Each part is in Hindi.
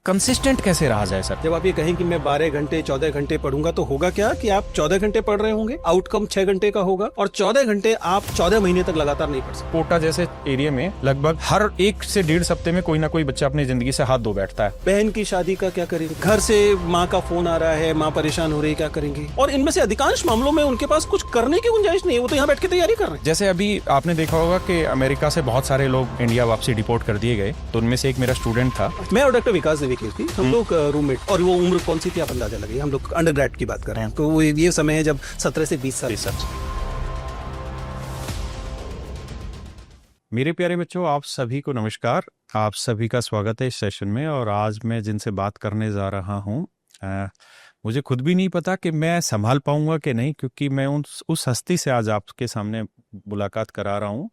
कंसिस्टेंट कैसे रहा जाए सर? जब आप ये कहें कि मैं 12 घंटे 14 घंटे पढ़ूंगा तो होगा क्या कि आप 14 घंटे पढ़ रहे होंगे, आउटकम 6 घंटे का होगा और 14 घंटे आप 14 महीने तक लगातार नहीं पढ़ सकते। कोटा जैसे एरिया में लगभग हर 1 से 1.5 हफ्ते में कोई ना कोई बच्चा अपनी जिंदगी से हाथ धो बैठता है। बहन की शादी का क्या करेंगे, घर से माँ का फोन आ रहा है, माँ परेशान हो रही है, क्या करेंगे। और इनमें से अधिकांश मामलों में उनके पास कुछ करने की गुंजाइश नहीं है, वो तो यहाँ बैठ के तैयारी कर रहे हैं। जैसे अभी आपने देखा होगा कि अमेरिका से बहुत सारे लोग इंडिया वापसी डिपोर्ट कर दिए गए, तो उनमें से एक मेरा स्टूडेंट था। मैं और डॉक्टर विकास देवी थी, हम लोग रूममेट, और वो उम्र कौन सी थी आप अंदाजा लगाइए, हम लोग अंडरग्रेड की बात कर रहे हैं, तो वो ये समय है जब 17 से 20 साल। मेरे प्यारे बच्चों, आप सभी को नमस्कार। आप सभी का स्वागत है इस सेशन में। और आज मैं जिनसे बात करने जा रहा हूँ, मुझे खुद भी नहीं पता कि मैं संभाल पाऊंगा कि नहीं, क्योंकि मैं उस हस्ती से आज आपके सामने मुलाकात करा रहा हूँ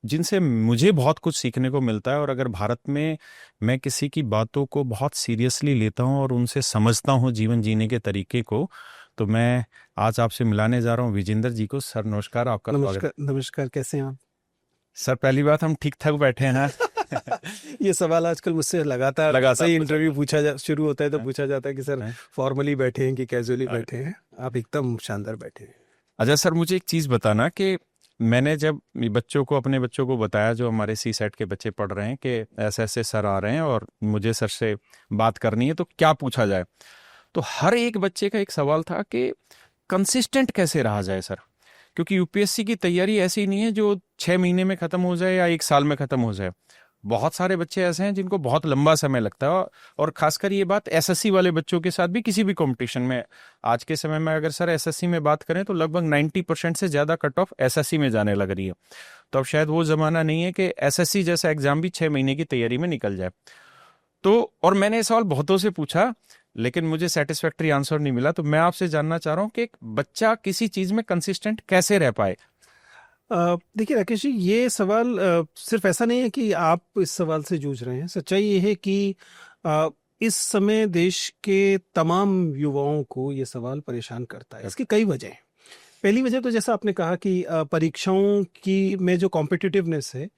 जिनसे मुझे बहुत कुछ सीखने को मिलता है। और अगर भारत में मैं किसी की बातों को बहुत सीरियसली लेता हूँ और उनसे समझता हूँ जीवन जीने के तरीके को, तो मैं आज आपसे मिलाने जा रहा हूँ विजेंद्र जी को। सर नमस्कार, आपका स्वागत। नमस्कार, कैसे हैं आप? सर पहली बात, हम ठीक ठाक बैठे हैं। ये सवाल आजकल मुझसे लगातार सही इंटरव्यू शुरू होता है तो पूछा जाता है कि सर फॉर्मली बैठे हैं कि कैजुअली बैठे हैं। आप एकदम शानदार बैठे हैं। अच्छा सर, मुझे एक चीज़ बताना कि मैंने जब अपने बच्चों को बताया, जो हमारे सी सेट के बच्चे पढ़ रहे हैं, कि ऐसे ऐसे सर आ रहे हैं और मुझे सर से बात करनी है, तो क्या पूछा जाए, तो हर एक बच्चे का एक सवाल था कि कंसिस्टेंट कैसे रहा जाए सर। क्योंकि यूपीएससी की तैयारी ऐसी नहीं है जो 6 महीने में ख़त्म हो जाए या 1 साल में ख़त्म हो जाए। बहुत सारे बच्चे ऐसे हैं जिनको बहुत लंबा समय लगता है। और खासकर ये बात एसएससी वाले बच्चों के साथ भी, किसी भी कंपटीशन में आज के समय में अगर सर एसएससी में बात करें तो लगभग 90% से ज़्यादा कट ऑफ एसएससी में जाने लग रही है। तो अब शायद वो ज़माना नहीं है कि एसएससी जैसा एग्जाम भी 6 महीने की तैयारी में निकल जाए। तो और मैंने ये सवाल बहुतों से पूछा, लेकिन मुझे सेटिस्फैक्ट्री आंसर नहीं मिला। तो मैं आपसे जानना चाह रहा हूँ कि एक बच्चा किसी चीज़ में कंसिस्टेंट कैसे रह पाए। देखिए राकेश जी, ये सवाल सिर्फ ऐसा नहीं है कि आप इस सवाल से जूझ रहे हैं। सच्चाई ये है कि इस समय देश के तमाम युवाओं को ये सवाल परेशान करता है। इसकी कई वजह हैं। पहली वजह तो जैसा आपने कहा कि परीक्षाओं की में जो कॉम्पिटिटिवनेस है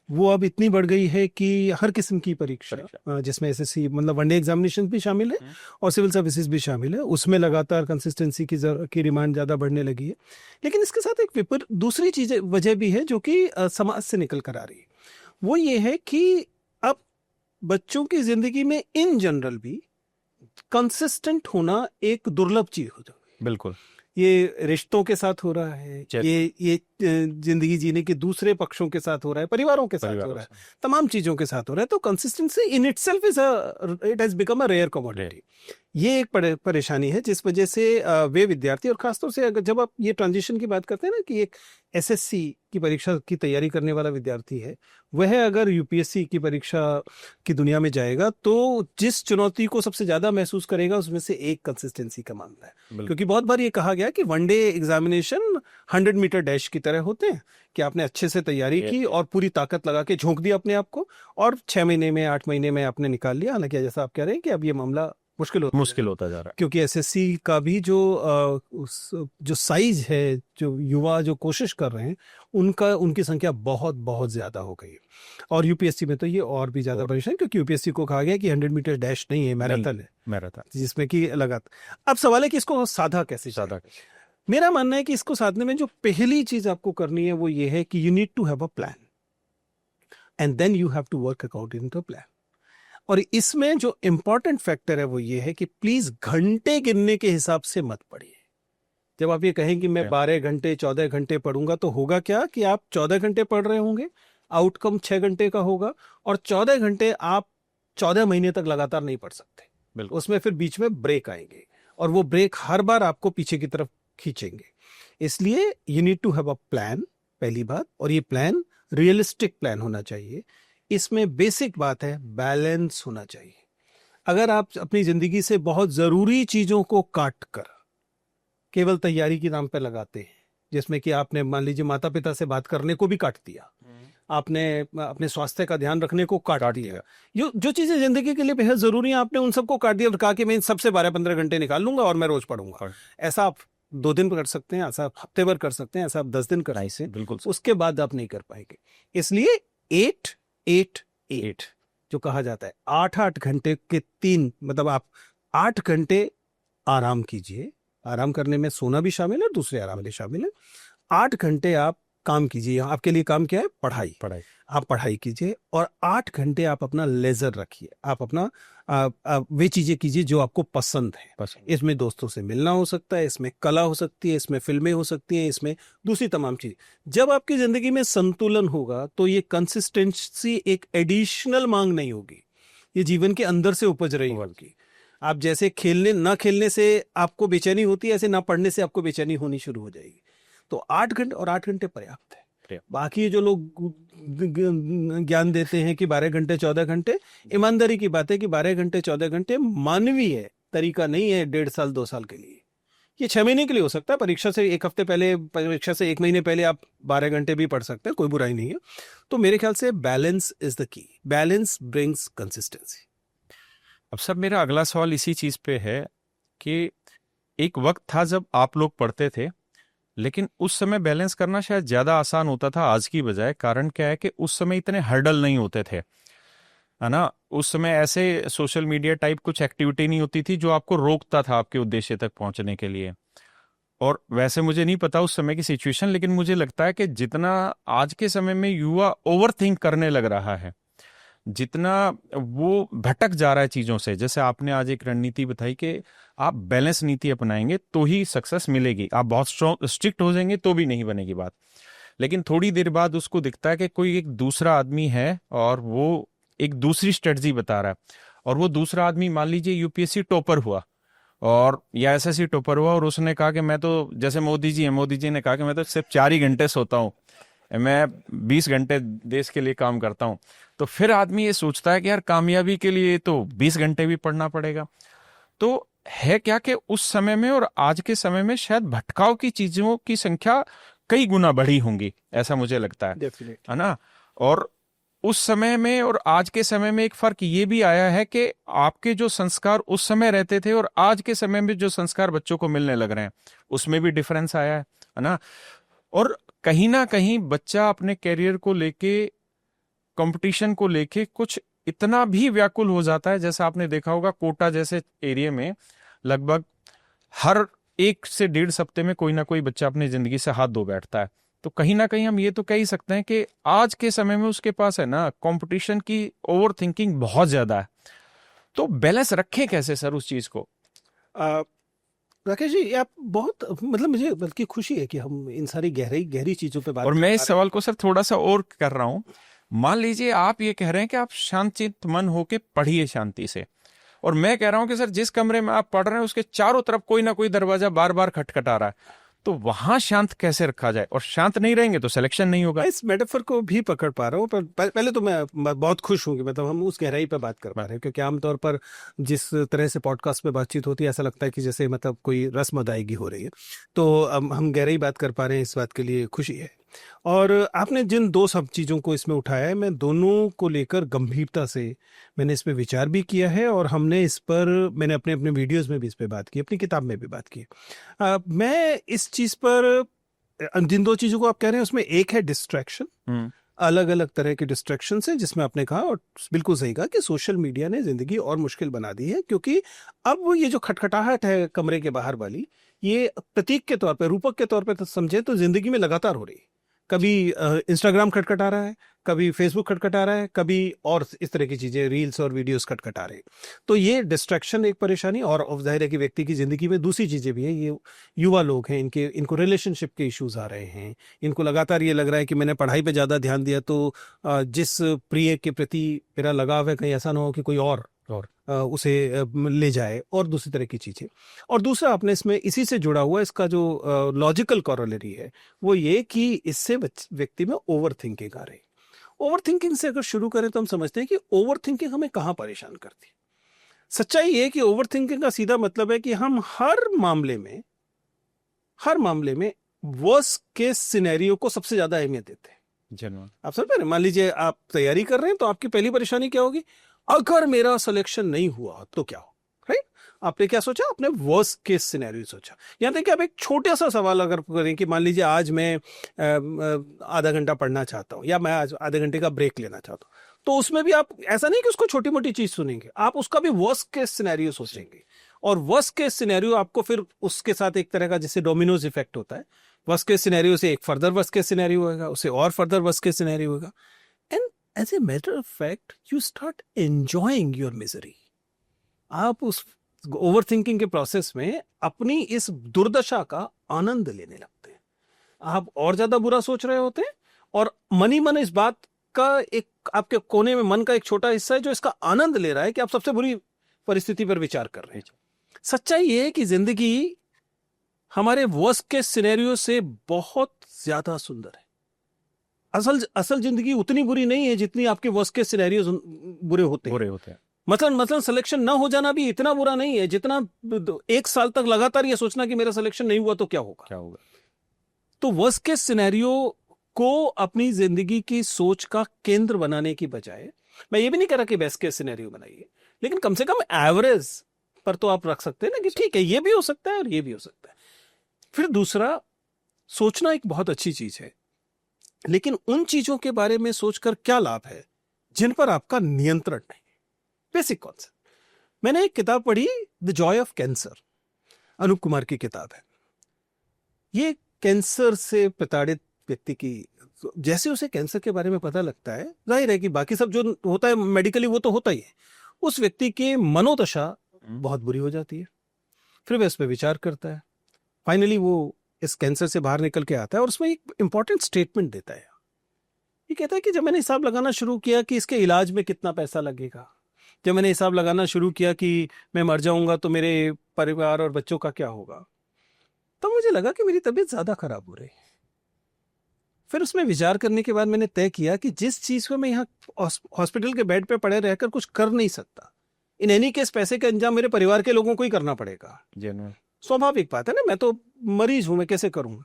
वो अब इतनी बढ़ गई है कि हर किस्म की परीक्षा, जिसमें एसएससी मतलब वनडे एग्जामिनेशन भी शामिल है और सिविल सर्विसेज भी शामिल है, उसमें लगातार कंसिस्टेंसी की डिमांड ज़्यादा बढ़ने लगी है। लेकिन इसके साथ एक दूसरी चीज़ वजह भी है जो कि समाज से निकल कर आ रही है। वो ये है कि अब बच्चों की ज़िंदगी में इन जनरल भी कंसिस्टेंट होना एक दुर्लभ चीज़ हो जाएगी। बिल्कुल, ये रिश्तों के साथ हो रहा है, ये जिंदगी जीने के दूसरे पक्षों के साथ हो रहा है, परिवारों के साथ हो रहा है, तमाम चीजों के साथ हो रहा है। तो consistency in itself it has become a rare commodity. ये एक परेशानी है जिस वजह से वे विद्यार्थी, और खासतौर से अगर जब आप ये ट्रांजिशन की बात करते हैं ना कि एक एसएससी की परीक्षा की तैयारी करने वाला विद्यार्थी है, वह अगर यूपीएससी की परीक्षा की दुनिया में जाएगा तो जिस चुनौती को सबसे ज्यादा महसूस करेगा उसमें से एक कंसिस्टेंसी का मामला है। क्योंकि बहुत बार ये कहा गया कि वनडे एग्जामिनेशन 100 मीटर डैश की तरह होते हैं कि आपने अच्छे से तैयारी की और पूरी ताकत लगा के झोंक दिया अपने आप को और 6 महीने में 8 महीने में आपने निकाल लिया। हालांकि जैसा आप कह रहे हैं कि अब ये मामला मुश्किल होता जा रहा है, क्योंकि एसएससी का भी जो साइज है, जो युवा जो कोशिश कर रहे हैं, उनकी संख्या बहुत बहुत ज्यादा हो गई है। और यूपीएससी में तो ये और भी ज्यादा परेशान, क्योंकि यूपीएससी को कहा गया कि 100 मीटर डैश नहीं है, मैराथन है, जिसमें कि लगातार। अब सवाल है कि इसको साधा कैसे। मेरा मानना है कि इसको साधने में जो पहली चीज आपको करनी है वो ये है कि you need to have a plan and then you have to work according to plan. और इसमें जो इंपॉर्टेंट फैक्टर है वो ये है कि प्लीज घंटे गिनने के हिसाब से मत पढ़िए। जब आप ये कहें कि मैं 12 घंटे 14 घंटे पढ़ूंगा तो होगा क्या कि आप 14 घंटे पढ़ रहे होंगे, आउटकम 6 घंटे का होगा और 14 घंटे आप 14 महीने तक लगातार नहीं पढ़ सकते। उसमें फिर बीच में ब्रेक आएंगे और वो ब्रेक हर बार आपको पीछे की तरफ खींचेंगे। इसलिए you need to have a plan, पहली बात। और ये प्लान रियलिस्टिक प्लान होना चाहिए। इसमें बेसिक बात है बैलेंस होना चाहिए। अगर आप अपनी जिंदगी से बहुत जरूरी चीजों को काट कर केवल तैयारी के नाम पर लगाते हैं, जिसमें कि आपने मान लीजिए माता पिता से बात करने को भी काट दिया, आपने अपने स्वास्थ्य का ध्यान रखने को काट दिया, जो चीजें जिंदगी के लिए बेहद जरूरी हैं आपने उन सबको काट दिया और कहा कि मैं इन सबसे 12-15 घंटे निकाल लूंगा और मैं रोज पढ़ूंगा। ऐसा आप 2 दिन कर सकते हैं, ऐसा आप हफ्ते भर कर सकते हैं, ऐसा आप 10 दिन कर सकते हैं, बिल्कुल। उसके बाद आप नहीं कर पाएंगे। इसलिए 8-8-8 जो कहा जाता है 8-8 घंटे के 3, मतलब आप 8 घंटे आराम कीजिए। आराम करने में सोना भी शामिल है, दूसरे आराम भी शामिल है। 8 घंटे आप काम कीजिए। आपके लिए काम क्या है? पढ़ाई। आप पढ़ाई कीजिए और 8 घंटे आप अपना लेजर रखिए। आप अपना वे चीजें कीजिए जो आपको पसंद है। इसमें दोस्तों से मिलना हो सकता है, इसमें कला हो सकती है, इसमें फिल्में हो सकती हैं, इसमें दूसरी तमाम चीज। जब आपकी जिंदगी में संतुलन होगा तो ये कंसिस्टेंसी एक एडिशनल मांग नहीं होगी, ये जीवन के अंदर से उपज रही होगी। आप जैसे खेलने ना खेलने से आपको बेचैनी होती है, ऐसे ना पढ़ने से आपको बेचैनी होनी शुरू हो जाएगी। तो 8 घंटे, और 8 घंटे पर्याप्त है। बाकी जो लोग ज्ञान देते हैं कि 12 घंटे 14 घंटे, ईमानदारी की बात है कि 12 घंटे 14 घंटे मानवीय तरीका नहीं है 1.5 साल 2 साल के लिए। ये 6 महीने के लिए हो सकता है। परीक्षा से 1 हफ्ते पहले, परीक्षा से 1 महीने पहले आप 12 घंटे भी पढ़ सकते हैं, कोई बुराई नहीं है। तो मेरे ख्याल से balance is the key. Balance brings consistency. अब सब मेरा अगला सवाल इसी चीज पे है कि एक वक्त था जब आप लोग पढ़ते थे, लेकिन उस समय बैलेंस करना शायद ज्यादा आसान होता था आज की बजाय। कारण क्या है कि उस समय इतने हर्डल नहीं होते थे, है ना। उस समय ऐसे सोशल मीडिया टाइप कुछ एक्टिविटी नहीं होती थी जो आपको रोकता था आपके उद्देश्य तक पहुंचने के लिए। और वैसे मुझे नहीं पता उस समय की सिचुएशन, लेकिन मुझे लगता है कि जितना आज के समय में युवा ओवर थिंक करने लग रहा है, जितना वो भटक जा रहा है चीजों से। जैसे आपने आज एक रणनीति बताई कि आप बैलेंस नीति अपनाएंगे तो ही सक्सेस मिलेगी, आप बहुत स्ट्रिक्ट हो जाएंगे तो भी नहीं बनेगी बात। लेकिन थोड़ी देर बाद उसको दिखता है कि कोई एक दूसरा आदमी है और वो एक दूसरी स्ट्रेटजी बता रहा है, और वो दूसरा आदमी मान लीजिए यूपीएससी टॉपर हुआ और या एसएससी टॉपर हुआ, और उसने कहा कि मैं तो, जैसे मोदी जी है, मोदी जी ने कहा कि मैं तो सिर्फ 4 ही घंटे सोता हूँ, मैं 20 घंटे देश के लिए काम करता हूँ। तो फिर आदमी ये सोचता है कि यार कामयाबी के लिए तो 20 घंटे भी पढ़ना पड़ेगा। तो है क्या कि उस समय में और आज के समय में शायद भटकाव की चीजों की संख्या कई गुना बढ़ी होंगी, ऐसा मुझे लगता है ना। और उस समय में और आज के समय में एक फर्क ये भी आया है कि आपके जो संस्कार उस समय रहते थे और आज के समय में जो संस्कार बच्चों को मिलने लग रहे हैं, उसमें भी डिफरेंस आया है ना। और कहीं ना कहीं बच्चा अपने कैरियर को लेके, कंपटीशन को लेके कुछ इतना भी व्याकुल हो जाता है। जैसा आपने देखा होगा कोटा जैसे एरिया में लगभग हर 1 से 1.5 हफ्ते में कोई ना कोई बच्चा अपनी जिंदगी से हाथ धो बैठता है। तो कहीं ना कहीं हम ये तो कह ही सकते हैं कि आज के समय में उसके पास है ना कंपटीशन की ओवर थिंकिंग बहुत ज्यादा है। तो बैलेंस रखें कैसे सर उस चीज को? राकेश जी, आप बहुत, मतलब मुझे बल्कि खुशी है कि हम इन सारी गहरी चीजों पे बात और मैं इस सवाल को सर थोड़ा सा और कर रहा हूं। मान लीजिए आप ये कह रहे हैं कि आप शांतचित्त मन होके पढ़िए शांति से, और मैं कह रहा हूं कि सर जिस कमरे में आप पढ़ रहे हैं उसके चारों तरफ कोई ना कोई दरवाजा बार बार खटखटा रहा है, तो वहां शांत कैसे रखा जाए? और शांत नहीं रहेंगे तो सिलेक्शन नहीं होगा। इस मेटाफर को भी पकड़ पा रहा हूँ, पर पहले तो मैं बहुत खुश हूँ कि मतलब हम उस गहराई पे बात कर पा रहे हैं, क्योंकि आमतौर पर जिस तरह से पॉडकास्ट पे बातचीत होती है ऐसा लगता है कि जैसे मतलब कोई रस्म अदायगी हो रही है। तो हम गहराई बात कर पा रहे हैं, इस बात के लिए खुशी है। और आपने जिन 2 सब चीज़ों को इसमें उठाया है, मैं दोनों को लेकर गंभीरता से मैंने इस पर विचार भी किया है, और हमने इस पर, मैंने अपने वीडियोस में भी इस पर बात की, अपनी किताब में भी बात की। मैं इस चीज़ पर, जिन 2 चीज़ों को आप कह रहे हैं उसमें एक है डिस्ट्रैक्शन, अलग अलग तरह के डिस्ट्रैक्शन है, जिसमें आपने कहा और बिल्कुल सही कहा कि सोशल मीडिया ने जिंदगी और मुश्किल बना दी है। क्योंकि अब ये जो खटखटाहट है कमरे के बाहर वाली, ये प्रतीक के तौर पे, रूपक के तौर पे तो समझे तो जिंदगी में लगातार हो रही है। कभी इंस्टाग्राम खटखटा रहा है, कभी फेसबुक खटखटा रहा है, कभी और इस तरह की चीजें, रील्स और वीडियोस खटखटा रहे हैं। तो ये डिस्ट्रैक्शन एक परेशानी, और जाहिर है कि व्यक्ति की जिंदगी में दूसरी चीजें भी हैं। ये युवा लोग हैं, इनको रिलेशनशिप के इश्यूज आ रहे हैं, इनको लगातार ये लग रहा है कि मैंने पढ़ाई पे ज्यादा ध्यान दिया तो जिस प्रिय के प्रति मेरा लगाव है, कहीं ऐसा ना हो कि कोई और उसे ले जाए, और दूसरी तरह की चीजें। और दूसरा आपने इसमें इसी से जुड़ा हुआ इसका जो लॉजिकल कॉरोलरी है वो ये कि इससे व्यक्ति में ओवर थिंकिंग आ रही। ओवर थिंकिंग से अगर शुरू करें तो हम समझते हैं कि ओवर थिंकिंग हमें कहाँ परेशान करती है। सच्चाई ये है कि ओवर थिंकिंग का सीधा मतलब है कि हम हर मामले में वर्स्ट केस सिनेरियो को सबसे ज्यादा अहमियत देते हैं। आप समझ पा रहे हैं? मान लीजिए आप तैयारी कर रहे हैं, तो आपकी पहली परेशानी क्या होगी? अगर मेरा सिलेक्शन नहीं हुआ तो क्या हो, राइट? आपने क्या सोचा? आपने वर्स्ट केस सिनेरियो सोचा। यहाँ तक कि आप एक छोटा सा सवाल अगर करें कि मान लीजिए आज मैं आधा घंटा पढ़ना चाहता हूँ, या मैं आज आधे घंटे का ब्रेक लेना चाहता हूँ, तो उसमें भी आप ऐसा नहीं कि उसको छोटी मोटी चीज सुनेंगे, आप उसका भी वर्स्ट केस सिनेरियो सोचेंगे, और वर्स्ट केस सिनेरियो आपको फिर उसके साथ एक तरह का जैसे डोमिनोज इफेक्ट होता है, वर्स्ट केस सिनेरियो से एक फर्दर वर्स्ट केस सिनेरियो होगा, उससे और फर्दर वर्स्ट केस सिनेरियो होगा, and as a matter of fact you start enjoying your misery. आप उस ओवर थिंकिंग के प्रोसेस में अपनी इस दुर्दशा का आनंद लेने लगते हैं। आप और ज्यादा बुरा सोच रहे होते हैं, और मन ही मन इस बात का एक आपके कोने में मन का एक छोटा हिस्सा है जो इसका आनंद ले रहा है कि आप सबसे बुरी परिस्थिति पर विचार कर रहे हैं। सच्चाई ये है कि जिंदगी हमारे वर्स्ट केस सिनेरियो से बहुत ज्यादा सुंदर है। असल जिंदगी उतनी बुरी नहीं है जितनी आपके वर्स्ट केस सिनेरियो बुरे होते हैं। मतलब सिलेक्शन ना हो जाना भी इतना बुरा नहीं है जितना 1 साल तक लगातार ये सोचना कि मेरा सिलेक्शन नहीं हुआ तो क्या होगा। तो वर्स्ट केस सिनेरियो को अपनी जिंदगी की सोच का केंद्र बनाने की बजाय, मैं ये भी नहीं कह रहा कि बेस्ट केस सिनेरियो बनाइए, लेकिन कम से कम एवरेज पर तो आप रख सकते हैं ना कि ठीक है ये भी हो सकता है और ये भी हो सकता है। फिर दूसरा, सोचना एक बहुत अच्छी चीज है, लेकिन उन चीजों के बारे में सोचकर क्या लाभ है जिन पर आपका नियंत्रण नहीं। Basic concept. मैंने एक किताब पढ़ी, the joy of cancer, Anup Kumar की किताब है। ये कैंसर से प्रताड़ित व्यक्ति की, जैसे उसे कैंसर के बारे में पता लगता है, जाहिर है कि बाकी सब जो होता है मेडिकली वो तो होता ही है, उस व्यक्ति की मनोदशा बहुत बुरी हो जाती है। फिर वह इस पर विचार करता है, फाइनली वो इस कैंसर से बाहर निकल के आता है, और उसमें एक इंपॉर्टेंट स्टेटमेंट देता है। ये कहता है कि जब मैंने हिसाब लगाना शुरू किया कि इसके इलाज में कितना पैसा लगेगा, जब मैंने हिसाब लगाना शुरू किया कि मैं मर जाऊंगा तो मेरे परिवार और बच्चों का क्या होगा, तो मुझे लगा कि मेरी तबीयत ज्यादा खराब हो रही है। फिर उसमें विचार करने के बाद मैंने तय किया कि जिस चीज को मैं यहाँ हॉस्पिटल के बेड पे पड़े रहकर कुछ कर नहीं सकता, इन एनी केस पैसे का इंतजाम मेरे परिवार के लोगों को ही करना पड़ेगा। स्वाभाविक बात है ना, मैं तो मरीज हूं, मैं कैसे करूंगा।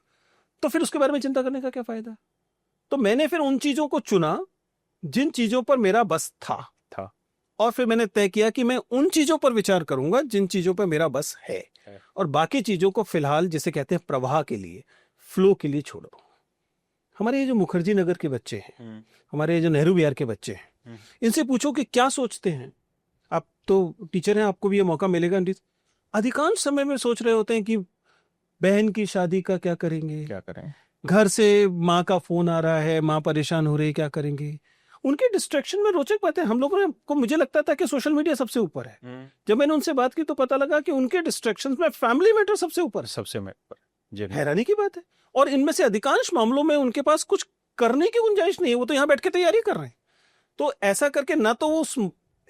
तो फिर उसके बारे में चिंता करने का क्या फायदा। तो मैंने फिर उन चीजों को चुना जिन चीजों पर मेरा बस था, और फिर मैंने तय किया कि मैं उन चीजों पर विचार करूंगा जिन चीजों पर मेरा बस है, और बाकी चीजों को फिलहाल जिसे कहते हैं प्रवाह के लिए, फ्लो के लिए छोड़ो। हमारे ये जो मुखर्जी नगर के बच्चे हैं, हमारे जो नेहरू विहार के बच्चे हैं, इनसे पूछो कि क्या सोचते हैं। आप तो टीचर हैं, आपको भी ये मौका मिलेगा। अधिकांश समय में सोच रहे होते हैं कि बहन की शादी का क्या करेंगे, क्या करें, घर से माँ का फोन आ रहा है, माँ परेशान हो रही है, क्या करेंगे। उनके डिस्ट्रैक्शन में रोचक बात है, हम लोगों को, मुझे लगता था कि सोशल मीडिया सबसे ऊपर है। जब मैंने उनसे बात की तो पता लगा कि उनके डिस्ट्रैक्शंस में फैमिली मैटर सबसे ऊपर है। हैरानी की बात है। और इनमें से अधिकांश मामलों में उनके पास कुछ करने की गुंजाइश नहीं है, वो तो यहाँ बैठ के तैयारी कर रहे हैं। तो ऐसा करके ना तो उस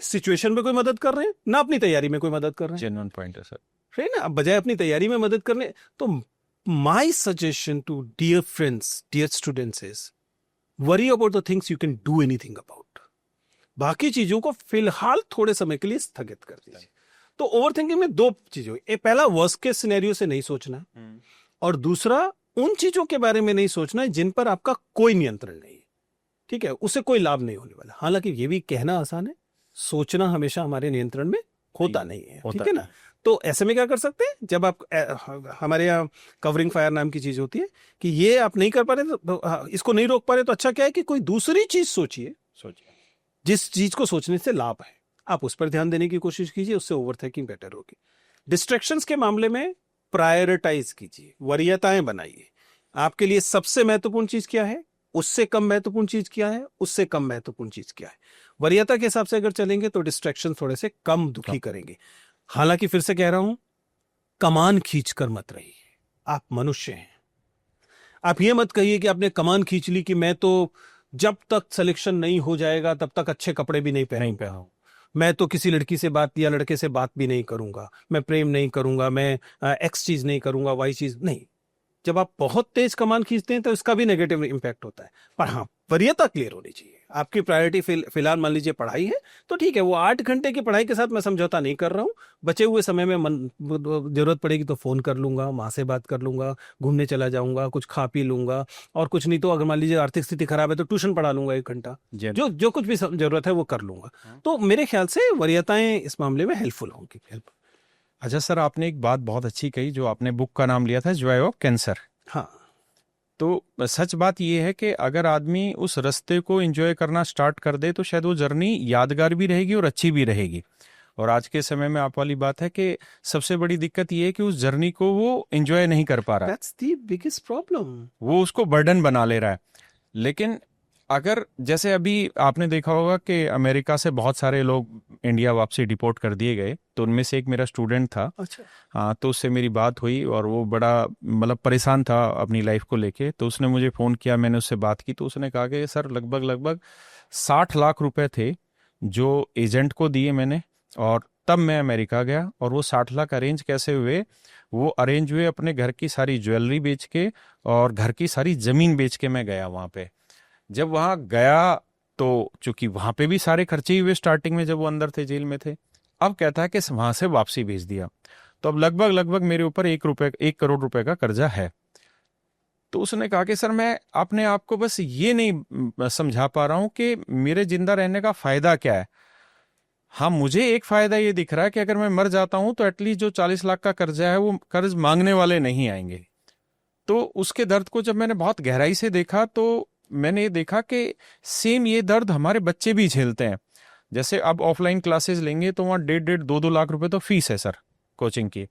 सिचुएशन में कोई मदद कर रहे हैं, ना अपनी तैयारी में कोई मदद कर रहे हैं। जेन्युइन पॉइंट है सर, है ना। बजाय अपनी तैयारी में मदद करने, तो my suggestion to dear friends, dear students is worry about the things you can do anything about. बाकी चीजों को फिलहाल थोड़े समय के लिए स्थगित कर दीजिए। तो ओवर थिंकिंग में 2 चीजों, पहला वर्स्ट केस सिनेरियो से नहीं सोचना, और दूसरा उन चीजों के बारे में नहीं सोचना है जिन पर आपका कोई नियंत्रण नहीं है। ठीक है, उससे कोई लाभ नहीं होने वाला। हालांकि ये भी कहना आसान है, सोचना हमेशा हमारे नियंत्रण में होता नहीं है। ठीक है ना। तो ऐसे में क्या कर सकते हैं, जब आप, हमारे यहाँ कवरिंग फायर नाम की चीज होती है कि ये आप नहीं कर पा रहे तो इसको नहीं रोक पा रहे, तो अच्छा क्या है कि कोई दूसरी चीज सोचिए जिस चीज को सोचने से लाभ है, आप उस पर ध्यान देने की कोशिश कीजिए, उससे ओवर थिंकिंग बेटर होगी। डिस्ट्रैक्शंस के मामले में प्रायोरिटाइज कीजिए, वरीयताएं बनाइए। आपके लिए सबसे महत्वपूर्ण चीज क्या है, उससे कम महत्वपूर्ण चीज क्या है, उससे कम महत्वपूर्ण चीज क्या है। वरीयता के हिसाब से अगर चलेंगे तो डिस्ट्रैक्शन थोड़े से कम दुखी करेंगे। हालांकि फिर से कह रहा हूं, कमान खींचकर मत रहिए, आप मनुष्य हैं। आप ये मत कहिए कि आपने कमान खींच ली कि मैं तो जब तक सिलेक्शन नहीं हो जाएगा तब तक अच्छे कपड़े भी नहीं पहनूंगा, मैं तो किसी लड़की से बात या लड़के से बात भी नहीं करूंगा, मैं प्रेम नहीं करूंगा, मैं एक्स चीज नहीं करूंगा, वाई चीज नहीं। जब आप बहुत तेज कमान खींचते हैं तो इसका भी नेगेटिव इंपैक्ट होता है। पर हाँ, वरीयता क्लियर होनी चाहिए। आपकी प्रायोरिटी फिलहाल मान लीजिए पढ़ाई है, तो ठीक है, वो 8 घंटे की पढ़ाई के साथ मैं समझौता नहीं कर रहा हूँ। बचे हुए समय में जरूरत पड़ेगी तो फोन कर लूंगा, माँ से बात कर लूंगा, घूमने चला जाऊंगा, कुछ खा पी लूंगा, और कुछ नहीं तो अगर मान लीजिए आर्थिक स्थिति खराब है तो ट्यूशन पढ़ा लूंगा 1 घंटा, जो कुछ भी जरूरत है वो कर लूंगा। तो मेरे ख्याल से वरीयताएं इस मामले में हेल्पफुल होंगी। अच्छा सर, आपने एक बात बहुत अच्छी कही, जो आपने बुक का नाम लिया था, जॉय ऑफ कैंसर। हाँ, तो सच बात ये है कि अगर आदमी उस रास्ते को एंजॉय करना स्टार्ट कर दे तो शायद वो जर्नी यादगार भी रहेगी और अच्छी भी रहेगी। और आज के समय में आप वाली बात है कि सबसे बड़ी दिक्कत ये है कि उस जर्नी को वो एंजॉय नहीं कर पा रहा, दैट्स द बिगेस्ट प्रॉब्लम। वो उसको बर्डन बना ले रहा है। लेकिन अगर जैसे अभी आपने देखा होगा कि अमेरिका से बहुत सारे लोग इंडिया वापसी डिपोर्ट कर दिए गए, तो उनमें से एक मेरा स्टूडेंट था। अच्छा। हाँ, तो उससे मेरी बात हुई और वो बड़ा मतलब परेशान था अपनी लाइफ को लेके। तो उसने मुझे फ़ोन किया, मैंने उससे बात की, तो उसने कहा कि सर लगभग 60 लाख रुपए थे जो एजेंट को दिए मैंने, और तब मैं अमेरिका गया। और वो 60 लाख अरेंज कैसे हुए? वो अरेंज हुए अपने घर की सारी ज्वेलरी बेच के और घर की सारी ज़मीन बेच के मैं गया वहाँ पे। जब वहाँ गया तो चूंकि वहाँ पे भी सारे खर्चे ही हुए स्टार्टिंग में जब वो अंदर थे, जेल में थे। अब कहता है कि वहाँ से वापसी भेज दिया, तो अब लगभग मेरे ऊपर 1 करोड़ रुपए का कर्जा है। तो उसने कहा कि सर मैं अपने आप को बस ये नहीं समझा पा रहा हूँ कि मेरे जिंदा रहने का फायदा क्या है। हाँ, मुझे एक फायदा ये दिख रहा है कि अगर मैं मर जाता हूं तो एटलीस्ट जो 40 लाख का कर्जा है वो कर्ज मांगने वाले नहीं आएंगे। तो उसके दर्द को जब मैंने बहुत गहराई से देखा तो मैंने ये देखा कि सेम ये दर्द हमारे बच्चे भी झेलते हैं। जैसे अब ऑफलाइन क्लासेस लेंगे तो वहाँ 1.5-2 लाख रुपए तो फीस है सर कोचिंग की।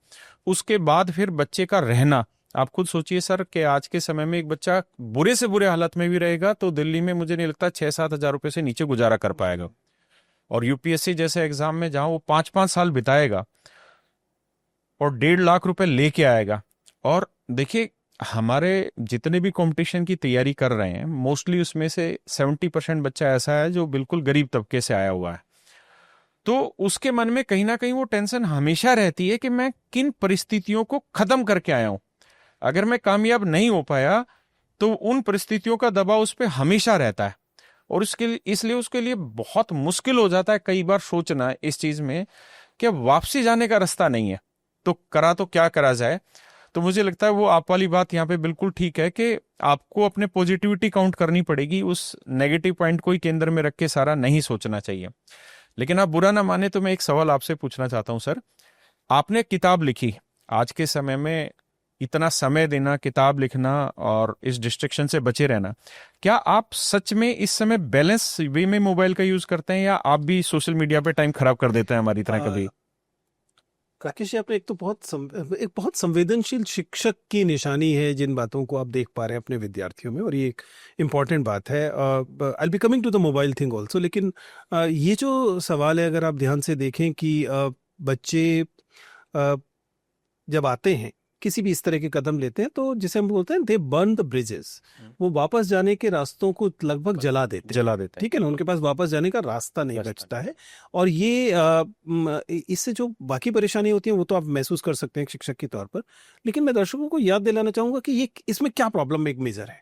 उसके बाद फिर बच्चे का रहना, आप खुद सोचिए सर कि आज के समय में एक बच्चा बुरे से बुरे हालत में भी रहेगा तो दिल्ली में मुझे नहीं लगता 6-7 हजार रुपए से नीचे गुजारा कर पाएगा। और यूपीएससी जैसे एग्जाम में जहां वो 5-5 साल बिताएगा और 1.5 लाख रुपए लेके आएगा। और देखिए हमारे जितने भी कंपटीशन की तैयारी कर रहे हैं मोस्टली उसमें से 70% बच्चा ऐसा है जो बिल्कुल गरीब तबके से आया हुआ है। तो उसके मन में कहीं ना कहीं वो टेंशन हमेशा रहती है कि मैं किन परिस्थितियों को खत्म करके आया हूं। अगर मैं कामयाब नहीं हो पाया तो उन परिस्थितियों का दबाव उस पर हमेशा रहता है। और इसलिए उसके लिए बहुत मुश्किल हो जाता है कई बार सोचना इस चीज में कि अब वापसी जाने का रास्ता नहीं है, तो क्या करा जाए। तो मुझे लगता है वो आप वाली बात यहाँ पे बिल्कुल ठीक है कि आपको अपने पॉजिटिविटी काउंट करनी पड़ेगी, उस नेगेटिव पॉइंट को ही केंद्र में रख के सारा नहीं सोचना चाहिए। लेकिन आप बुरा ना माने तो मैं एक सवाल आपसे पूछना चाहता हूँ सर। आपने किताब लिखी, आज के समय में इतना समय देना किताब लिखना और इस डिस्ट्रैक्शन से बचे रहना, क्या आप सच में इस समय बैलेंस वे में मोबाइल का यूज करते हैं या आप भी सोशल मीडिया पे टाइम खराब कर देते हैं हमारी तरह कभी? राकेश जी, आपने एक तो एक बहुत संवेदनशील शिक्षक की निशानी है जिन बातों को आप देख पा रहे हैं अपने विद्यार्थियों में, और ये एक इम्पॉर्टेंट बात है। I be coming to the mobile thing also, लेकिन ये जो सवाल है अगर आप ध्यान से देखें कि बच्चे जब आते हैं किसी भी इस तरह के कदम लेते हैं तो जिसे हम बोलते हैं दे बर्न द ब्रिजेस, वो वापस जाने के रास्तों को लगभग जला देते हैं। ठीक है ना, उनके पास वापस जाने का रास्ता नहीं बचता है। और ये इससे जो बाकी परेशानी होती है वो तो आप महसूस कर सकते हैं एक शिक्षक के तौर पर। लेकिन मैं दर्शकों को याद दिलाना चाहूंगा कि ये इसमें क्या प्रॉब्लम एक मेजर है।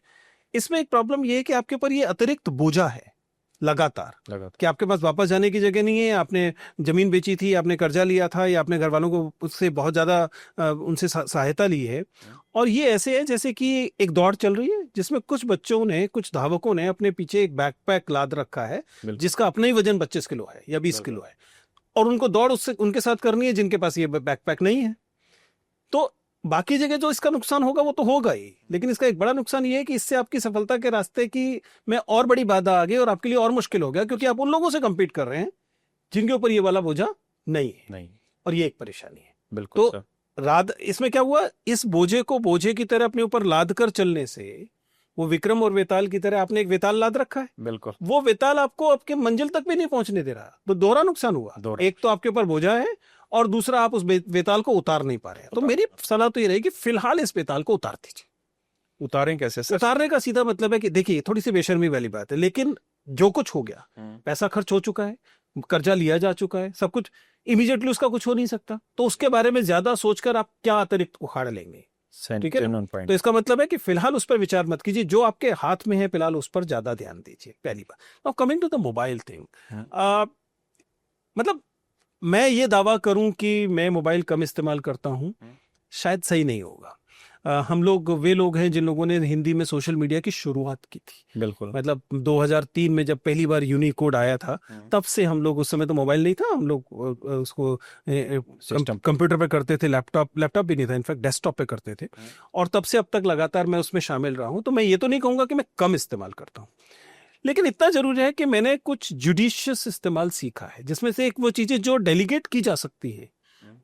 इसमें एक प्रॉब्लम ये है कि आपके ऊपर ये अतिरिक्त बोझा है लगातार कि आपके पास वापस जाने की जगह नहीं है। आपने जमीन बेची थी, आपने कर्जा लिया था, या आपने घर वालों को उससे बहुत ज्यादा उनसे सहायता ली है। और ये ऐसे है जैसे कि एक दौड़ चल रही है जिसमें कुछ बच्चों ने, कुछ धावकों ने अपने पीछे एक बैकपैक लाद रखा है जिसका अपना ही वजन 25 किलो है या 20 किलो है, और उनको दौड़ उससे उनके साथ करनी है जिनके पास ये बैकपैक नहीं है। तो बाकी जगह जो इसका नुकसान होगा वो तो होगा ही, लेकिन इसका एक बड़ा नुकसान ये है कि इससे आपकी सफलता के रास्ते की में और बड़ी बाधा आ गई और आपके लिए और मुश्किल हो गया, क्योंकि आप उन लोगों से कंपीट कर रहे हैं जिनके ऊपर ये वाला बोझा नहीं है। और ये एक परेशानी है। बिल्कुल। तो इसमें क्या हुआ, इस बोझे को बोझे की तरह अपने ऊपर लाद कर चलने से, वो विक्रम और वेताल की तरह आपने एक वेताल लाद रखा है, बिल्कुल, वो वेताल आपको आपके मंजिल तक भी नहीं पहुंचने दे रहा। तो दोहरा नुकसान हुआ, एक तो आपके ऊपर बोझा है और दूसरा आप उस वेताल को उतार नहीं पा रहे हैं। तो मेरी सलाह तो ये रहेगी फिलहाल इस वेताल को उतार दीजिए। उतारें कैसे सर? उतारने का सीधा मतलब है कि देखिए थोड़ी सी बेशर्मी वाली बात है, लेकिन जो कुछ हो गया, पैसा खर्च हो चुका है, कर्जा लिया जा चुका है, सब कुछ इमीडिएटली उसका कुछ हो नहीं सकता, तो उसके बारे में ज्यादा सोचकर आप क्या अतिरिक्त उखाड़ लेंगे। ठीक है, तो इसका मतलब है कि फिलहाल उस पर विचार मत कीजिए, जो आपके हाथ में है फिलहाल उस पर ज्यादा ध्यान दीजिए, पहली बात। Now coming to the mobile thing, मतलब मैं ये दावा करूं कि मैं मोबाइल कम इस्तेमाल करता हूं, शायद सही नहीं होगा। हम लोग वे लोग हैं जिन लोगों ने हिंदी में सोशल मीडिया की शुरुआत की थी। बिल्कुल। मतलब 2003 में जब पहली बार यूनिकोड आया था, तब से हम लोग, उस समय तो मोबाइल नहीं था, हम लोग उसको कंप्यूटर पे करते थे, लैपटॉप भी नहीं था, इनफैक्ट डेस्कटॉप पे करते थे। और तब से अब तक लगातार मैं उसमें शामिल रहा हूं। तो मैं ये तो नहीं कहूंगा कि मैं कम इस्तेमाल करता हूं, लेकिन इतना जरूर है कि मैंने कुछ जुडिशियस इस्तेमाल सीखा है, जिसमें से एक वो चीजें जो डेलीगेट की जा सकती है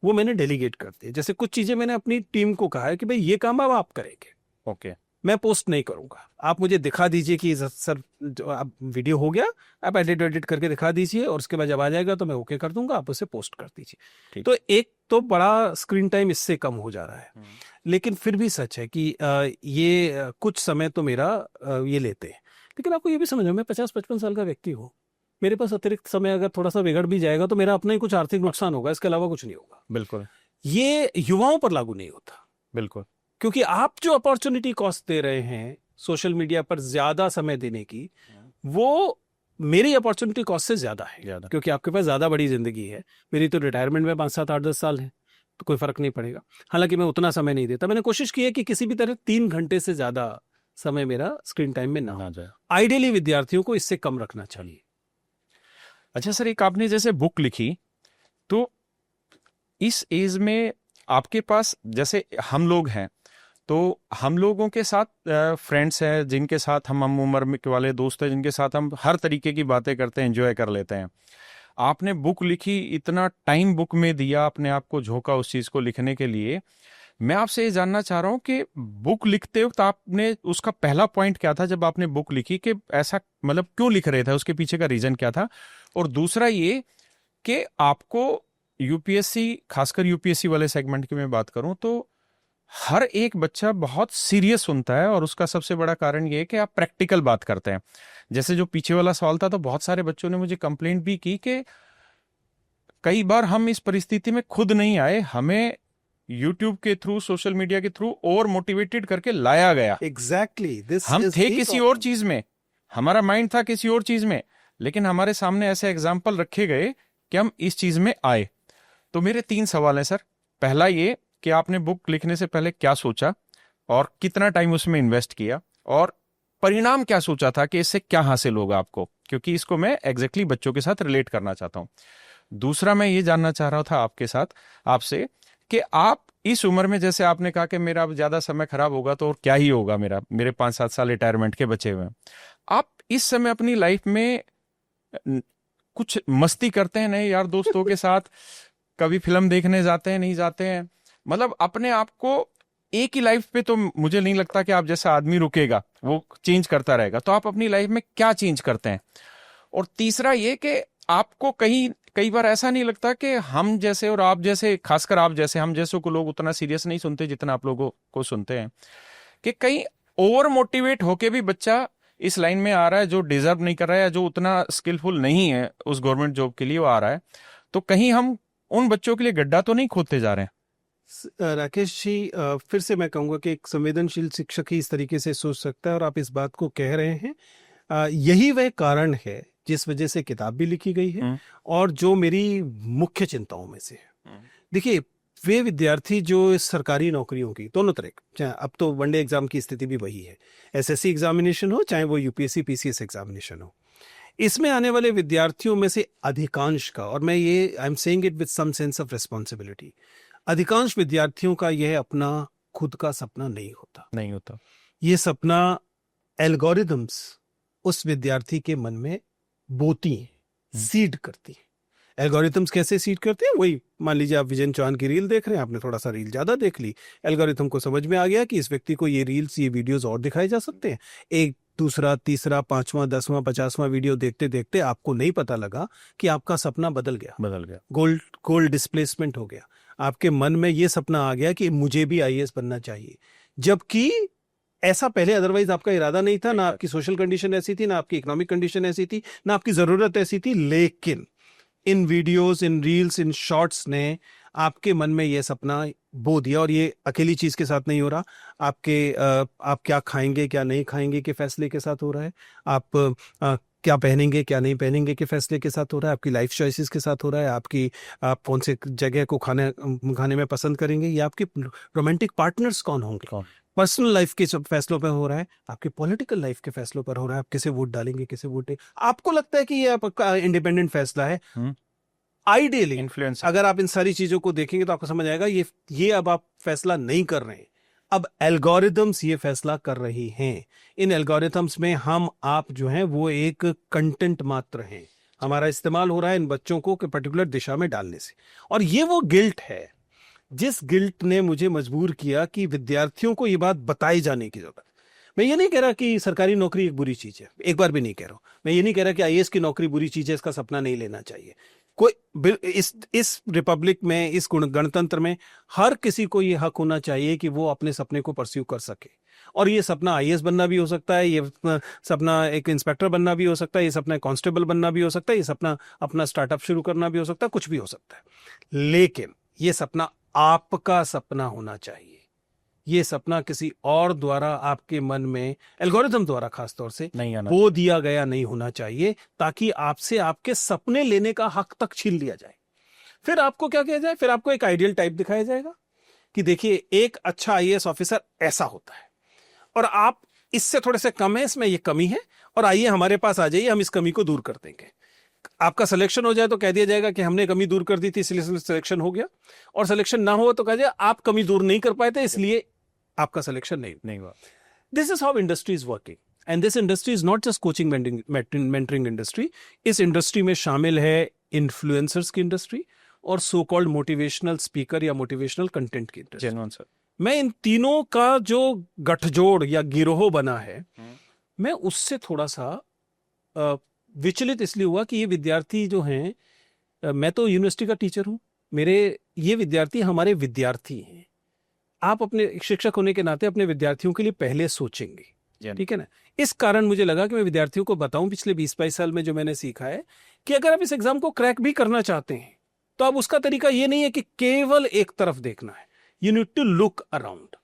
वो मैंने डेलीगेट कर दी है। जैसे कुछ चीजें मैंने अपनी टीम को कहा है कि भाई ये काम अब आप करेंगे, ओके, मैं पोस्ट नहीं करूंगा, आप मुझे दिखा दीजिए कि सर जो अब वीडियो हो गया, आप एडिट करके दिखा दीजिए, और उसके बाद जब आ जाएगा तो मैं ओके कर दूंगा, आप उसे पोस्ट कर दीजिए। तो एक तो बड़ा स्क्रीन टाइम इससे कम हो जा रहा है। लेकिन फिर भी सच है कि ये कुछ समय तो मेरा ये लेते हैं। लेकिन आपको ये भी समझो, मैं 50-55 साल का व्यक्ति हूँ, मेरे पास अतिरिक्त समय अगर थोड़ा सा बिगड़ भी जाएगा तो मेरा अपना ही कुछ आर्थिक नुकसान होगा, इसके अलावा कुछ नहीं होगा। बिल्कुल। ये युवाओं पर लागू नहीं होता, बिल्कुल, क्योंकि आप जो अपॉर्चुनिटी कॉस्ट दे रहे हैं सोशल मीडिया पर ज्यादा समय देने की, वो मेरी अपॉर्चुनिटी कॉस्ट से ज्यादा है, क्योंकि आपके पास ज्यादा बड़ी जिंदगी है। मेरी तो रिटायरमेंट में 5-7-8-10 साल है, तो कोई फर्क नहीं पड़ेगा। हालांकि मैं उतना समय नहीं देता, मैंने कोशिश की है कि किसी भी तरह 3 घंटे से ज्यादा समय मेरा स्क्रीन टाइम में ना जाए। आइडियली विद्यार्थियों को इससे कम रखना चाहिए। अच्छा सर, एक आपने जैसे बुक लिखी, तो इस एज में आपके पास, जैसे हम लोग हैं, तो हम लोगों के साथ फ्रेंड्स हैं जिनके साथ हम उम्र के वाले दोस्त हैं, जिनके साथ हम हर तरीके की बातें करते हैं, एंजॉय कर लेते हैं। आपने बुक लिखी, इतना टाइम बुक में दिया, अपने आप को झोंका उस चीज को लिखने के लिए। मैं आपसे ये जानना चाह रहा हूँ कि बुक लिखते वक्त आपने, उसका पहला पॉइंट क्या था जब आपने बुक लिखी, कि ऐसा मतलब क्यों लिख रहे थे, उसके पीछे का रीजन क्या था? और दूसरा ये कि आपको यूपीएससी, खासकर यूपीएससी वाले सेगमेंट की मैं बात करूं तो हर एक बच्चा बहुत सीरियस सुनता है, और उसका सबसे बड़ा कारण ये है कि आप प्रैक्टिकल बात करते हैं। जैसे जो पीछे वाला सवाल था, तो बहुत सारे बच्चों ने मुझे कंप्लेंट भी की कि कई बार हम इस परिस्थिति में खुद नहीं आए, हमें यूट्यूब के थ्रू, सोशल मीडिया के थ्रू और मोटिवेटेड करके लाया गया। एग्जैक्टली, हम थे किसी और चीज में, हमारा माइंड था किसी और चीज में, लेकिन हमारे सामने ऐसे एग्जाम्पल रखे गए कि हम इस चीज में आए। तो मेरे 3 सवाल हैं सर। पहला ये कि आपने बुक लिखने से पहले क्या सोचा और कितना टाइम उसमें इन्वेस्ट किया, और परिणाम क्या सोचा था कि इससे क्या हासिल होगा आपको, क्योंकि इसको मैं एग्जैक्टली बच्चों के साथ रिलेट करना चाहता हूं। दूसरा मैं ये जानना चाह रहा था आपके साथ, आपसे, कि आप इस उम्र में, जैसे आपने कहा कि मेरा अब ज्यादा समय खराब होगा तो और क्या ही होगा, मेरे 5-7 साल रिटायरमेंट के बचे हुए हैं, आप इस समय अपनी लाइफ में कुछ मस्ती करते हैं नहीं यार दोस्तों के साथ? कभी फिल्म देखने जाते हैं, नहीं जाते हैं? मतलब अपने आप को, एक ही लाइफ पे तो मुझे नहीं लगता कि आप जैसा आदमी रुकेगा, वो चेंज करता रहेगा। तो आप अपनी लाइफ में क्या चेंज करते हैं? और तीसरा ये कि आपको कई बार ऐसा नहीं लगता कि हम जैसे और आप जैसे, खासकर आप जैसे, हम जैसों को लोग उतना सीरियस नहीं सुनते जितना आप लोगों को सुनते हैं, कि कहीं ओवर मोटिवेट होके भी बच्चा इस लाइन में आ रहा है जो डिजर्व नहीं कर रहा है, या जो उतना स्किलफुल नहीं है उस गवर्नमेंट जॉब के लिए वो आ रहा है, तो कहीं हम उन बच्चों के लिए गड्ढा तो नहीं खोदते जा रहे हैं? राकेश जी, फिर से मैं कहूंगा कि एक संवेदनशील शिक्षक ही इस तरीके से सोच सकता है, और आप इस बात को कह रहे हैं। यही वह कारण है जिस वजह से किताब भी लिखी गई है, और जो मेरी मुख्य चिंताओं में से है। देखिए, वे विद्यार्थी जो इस सरकारी नौकरियों की दोनों तरह, अब तो वनडे एग्जाम की स्थिति भी वही है, एसएससी एग्जामिनेशन हो चाहे वो यूपीएससी पीसीएस एग्जामिनेशन हो, इसमें आने वाले विद्यार्थियों में से अधिकांश का, और मैं ये I am saying it with some sense of responsibility, अधिकांश विद्यार्थियों का यह अपना खुद का सपना नहीं होता। ये सपना एल्गोरिदम्स उस विद्यार्थी के मन में बोती हैं, सीड करती हैं। एल्गोरिथम्स कैसे सीड करते हैं? वही, मान लीजिए आप विजन चौहान की रील देख रहे हैं, आपने थोड़ा सा रील ज्यादा देख ली, एल्गोरिथम को समझ में आ गया कि इस व्यक्ति को ये रील्स, ये वीडियोस और दिखाए जा सकते हैं। एक, दूसरा, तीसरा, 5वां, 10वां, 50वां वीडियो देखते देखते आपको नहीं पता लगा कि आपका सपना बदल गया। गोल डिस्प्लेसमेंट हो गया। आपके मन में ये सपना आ गया कि मुझे भी आईएएस बनना चाहिए, जबकि ऐसा पहले अदरवाइज आपका इरादा नहीं था, ना आपकी सोशल कंडीशन ऐसी थी, ना आपकी इकोनॉमिक कंडीशन ऐसी थी, ना आपकी जरूरत ऐसी थी। लेकिन इन वीडियोस, इन रील्स, इन शॉर्ट्स ने आपके मन में यह सपना बो दिया। और ये अकेली चीज के साथ नहीं हो रहा, आप क्या खाएंगे क्या नहीं खाएंगे के फैसले के साथ हो रहा है, आप क्या पहनेंगे क्या नहीं पहनेंगे के फैसले के साथ हो रहा है, आपकी लाइफ चॉइसेस के साथ हो रहा है, आप कौन से जगह को खाने में पसंद करेंगे, या आपके रोमांटिक पार्टनर्स कौन होंगे, पर्सनल लाइफ के सब फैसलों पर हो रहा है, आपके पॉलिटिकल लाइफ के फैसलों पर हो रहा है, आप किसे वोट डालेंगे किसे वोट नहीं। आपको लगता है कि ये आपका इंडिपेंडेंट फैसला है, आइडियली इन्फ्लुएंस अगर आप इन सारी चीजों को देखेंगे तो आपको समझ आएगा ये अब आप फैसला नहीं कर रहे हैं, अब एल्गोरिथम्स ये फैसला कर रही हैं। इन एल्गोरिथम्स में हम आप जो हैं वो एक कंटेंट मात्र हैं, हमारा इस्तेमाल हो रहा है इन बच्चों को पर्टिकुलर दिशा में डालने से। और ये वो गिल्ट है जिस गिल्ट ने मुझे मजबूर किया कि विद्यार्थियों को ये बात बताई जाने की जरूरत। मैं ये नहीं कह रहा कि सरकारी नौकरी एक बुरी चीज है, एक बार भी नहीं कह रहा हूं। मैं ये नहीं कह रहा कि आईएएस की नौकरी बुरी चीज है, इसका सपना नहीं लेना चाहिए। कोई इस रिपब्लिक में, इस गणतंत्र में हर किसी को ये हक होना चाहिए कि वो अपने सपने को परस्यू कर सके। और ये सपना आईएएस बनना भी हो सकता है, ये सपना एक इंस्पेक्टर बनना भी हो सकता है, ये सपना कांस्टेबल बनना भी हो सकता है, ये सपना अपना स्टार्टअप शुरू करना भी हो सकता है, कुछ भी हो सकता है। लेकिन ये सपना आपका सपना होना चाहिए। ये सपना किसी और द्वारा आपके मन में, एल्गोरिथम द्वारा खासतौर से नहीं आना, वो दिया गया नहीं होना चाहिए, ताकि आपसे आपके सपने लेने का हक तक छीन लिया जाए। फिर आपको क्या किया जाए, फिर आपको एक आइडियल टाइप दिखाया जाएगा कि देखिए एक अच्छा आईएएस ऑफिसर ऐसा होता है, और आप इससे थोड़े से कम है, इसमें ये कमी है, और आइए हमारे पास आ जाइए, हम इस कमी को दूर कर देंगे। आपका सिलेक्शन हो जाए तो कह दिया जाएगा कि हमने कमी दूर कर दी थी इसलिए सिलेक्शन हो गया, और सिलेक्शन ना हो तो कह दिया आप कमी दूर नहीं कर पाए थे इसलिए आपका सिलेक्शन नहीं हुआ। This is how industry is working, and this industry is not just coaching mentoring industry. इस इंडस्ट्री में शामिल है इन्फ्लुएंसर्स की इंडस्ट्री और सो कॉल्ड मोटिवेशनल स्पीकर या मोटिवेशनल कंटेंट की इंडस्ट्री। जेन्युइन सर, मैं इन तीनों का जो गठजोड़ या गिरोह बना है, मैं उससे थोड़ा सा विचलित इसलिए हुआ कि ये विद्यार्थी जो हैं, मैं तो यूनिवर्सिटी का टीचर हूं, मेरे ये विद्यार्थी हमारे विद्यार्थी हैं। आप अपने शिक्षक होने के नाते अपने विद्यार्थियों के लिए पहले सोचेंगे, ठीक है ना। इस कारण मुझे लगा कि मैं विद्यार्थियों को बताऊं पिछले 20-22 साल में जो मैंने सीखा है कि अगर आप इस एग्जाम को क्रैक भी करना चाहते हैं तो अब उसका तरीका ये नहीं है कि केवल एक तरफ देखना है, you need to look around,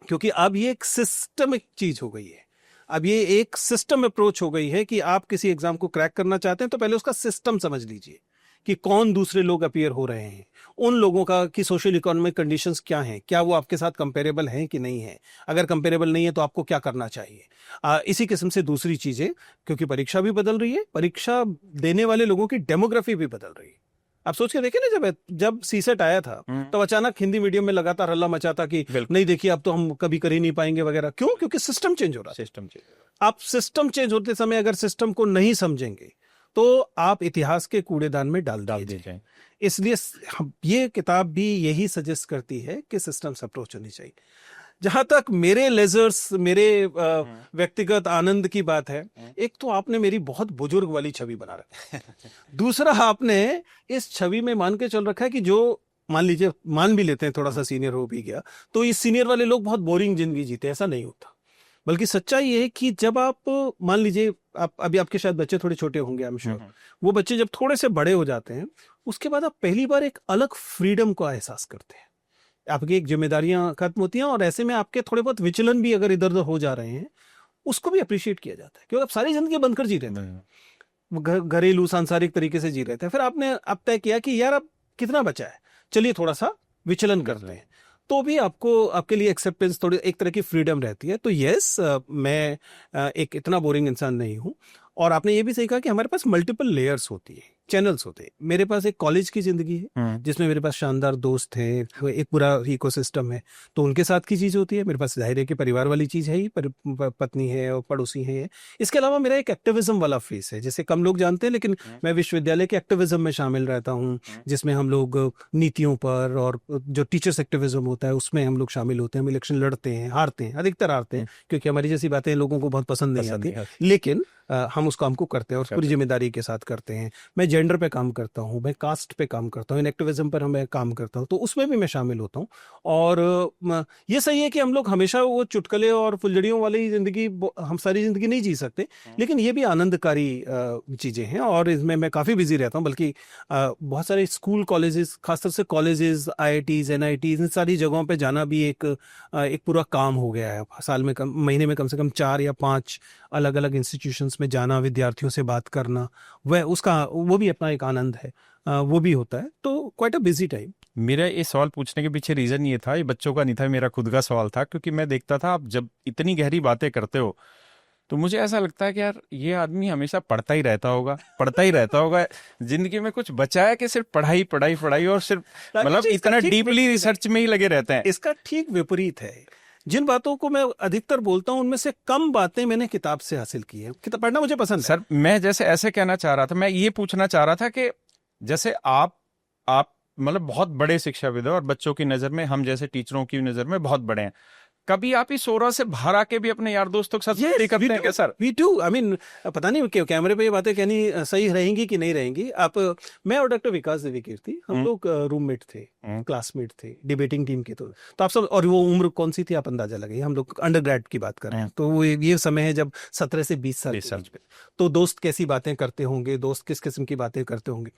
क्योंकि अब ये एक सिस्टमिक चीज हो गई है। अब ये एक सिस्टम अप्रोच हो गई है कि आप किसी एग्जाम को क्रैक करना चाहते हैं तो पहले उसका सिस्टम समझ लीजिए कि कौन दूसरे लोग अपीयर हो रहे हैं, उन लोगों का कि सोशल इकोनॉमिक कंडीशंस क्या हैं, क्या वो आपके साथ कंपेरेबल हैं कि नहीं है, अगर कंपेरेबल नहीं है तो आपको क्या करना चाहिए। इसी किस्म से दूसरी चीजें, क्योंकि परीक्षा भी बदल रही है, परीक्षा देने वाले लोगों की डेमोग्राफी भी बदल रही है। आप सोच के देखें ना, जब सीसेट आया था तो अचानक हिंदी मीडियम में लगातार हल्ला मचा था कि नहीं देखिए अब तो हम कभी कर ही नहीं पाएंगे वगैरह। क्यों? क्योंकि सिस्टम चेंज हो रहा है। आप सिस्टम चेंज होते समय अगर सिस्टम को नहीं समझेंगे तो आप इतिहास के कूड़ेदान में डाल दिए जाएं। इसलिए ये किताब भी यही सजेस्ट करती है कि सिस्टम्स अप्रोच होनी चाहिए। जहां तक मेरे लेजर्स, मेरे व्यक्तिगत आनंद की बात है, एक तो आपने मेरी बहुत बुजुर्ग वाली छवि बना रखी है, दूसरा आपने इस छवि में मान के चल रखा है कि जो मान लीजिए, मान भी लेते हैं थोड़ा सा सीनियर हो भी गया तो इस सीनियर वाले लोग बहुत बोरिंग जिंदगी जीते। ऐसा नहीं होता, बल्कि सच्चाई ये है कि जब आप मान लीजिए, आप अभी आपके शायद बच्चे थोड़े छोटे होंगे, आई एम श्योर, वो बच्चे जब थोड़े से बड़े हो जाते हैं उसके बाद आप पहली बार एक अलग फ्रीडम का एहसास करते हैं, आपकी एक जिम्मेदारियां खत्म होती हैं, और ऐसे में आपके थोड़े बहुत विचलन भी अगर इधर उधर हो जा रहे हैं उसको भी अप्रिशिएट किया जाता है, क्योंकि आप सारी जिंदगी बंद कर जी रहे थे, घरेलू सांसारिक तरीके से जी रहे थे। फिर आपने अब तय किया कि यार अब कितना बचा है, चलिए थोड़ा सा विचलन करते हैं, तो भी आपको, आपके लिए एक्सेप्टेंस, थोड़ी एक तरह की फ्रीडम रहती है। तो यस, मैं एक इतना बोरिंग इंसान नहीं हूं। और आपने ये भी सही कहा कि हमारे पास मल्टीपल लेयर्स होती है, चैनल्स होते हैं। मेरे पास एक कॉलेज की जिंदगी है जिसमें मेरे पास शानदार दोस्त हैं, एक पूरा इकोसिस्टम है, तो उनके साथ की चीज होती है। मेरे पास जाहिर है कि परिवार वाली चीज है ही, पत्नी है और पड़ोसी है। इसके अलावा मेरा एक एक्टिविज्म वाला फेस है, जिसे कम लोग जानते हैं, लेकिन मैं विश्वविद्यालय के एक्टिविज्म में शामिल रहता हूँ, जिसमें हम लोग नीतियों पर, और जो टीचर्स एक्टिविज्म होता है उसमें हम लोग शामिल होते हैं। हम इलेक्शन लड़ते हैं, हारते हैं, अधिकतर हारते हैं, क्योंकि हमारी जैसी बातें लोगों को बहुत पसंद नहीं आती, लेकिन हम उस काम को करते हैं और पूरी जिम्मेदारी के साथ करते हैं। मैं जेंडर पे काम करता हूँ, मैं कास्ट पे काम करता हूँ, इन एक्टिविज्म पर मैं काम करता हूँ, तो उसमें भी मैं शामिल होता हूँ। और ये सही है कि हम लोग हमेशा वो चुटकुले और फुलझड़ियों वाली जिंदगी हम सारी जिंदगी नहीं जी सकते, लेकिन ये भी आनंदकारी चीजें हैं और इसमें मैं काफी बिजी रहता हूँ। बल्कि बहुत सारे स्कूल कॉलेजेस, खासतौर से कॉलेजेस, IITs, NITs, इन सारी जगहों पे जाना भी एक पूरा काम हो गया है। साल में महीने में कम से कम 4 या 5 अलग अलग इंस्टीट्यूशंस में जाना, विद्यार्थियों से बात करना, वो भी अपना एक आनंद है, वो भी होता है। तो क्वाइट अ बिजी टाइम। मेरा ये सवाल पूछने के पीछे रीजन ये था, ये बच्चों का नहीं था, मेरा खुद का सवाल था, क्योंकि मैं देखता था आप जब इतनी गहरी बातें करते हो तो मुझे ऐसा लगता है कि यार ये आदमी हमेशा पढ़ता ही रहता होगा, पढ़ता ही रहता होगा, जिंदगी में कुछ बचा है कि सिर्फ पढ़ाई पढ़ाई पढ़ाई, और सिर्फ मतलब इतना डीपली रिसर्च में ही लगे रहते हैं। इसका ठीक विपरीत है। जिन बातों को मैं अधिकतर बोलता हूं उनमें से कम बातें मैंने किताब से हासिल की है। किताब पढ़ना मुझे पसंद है। सर मैं जैसे ऐसे कहना चाह रहा था, मैं ये पूछना चाह रहा था कि जैसे आप मतलब बहुत बड़े शिक्षाविद हो और बच्चों की नजर में, हम जैसे टीचरों की नजर में बहुत बड़े हैं, कभी आप इस सोरा से बाहर आके भी अपने यार दोस्तों के साथ बातें करते हैं क्या sir? We too, I mean, पता नहीं कैमरे पे ये बातें कहनी सही रहेंगी कि नहीं रहेंगी। मैं और डॉक्टर विकास देवी कीर्ति, हम लोग रूममेट थे, क्लासमेट थे, डिबेटिंग टीम के। तो आप सब, और वो उम्र कौन सी थी आप अंदाजा लगाइए, हम लोग अंडरग्रेड की बात कर रहे हैं, तो वो ये समय है जब 17 से 20 साल के बीच में। तो दोस्त कैसी बातें करते होंगे, दोस्त किस किस्म की बातें करते होंगे।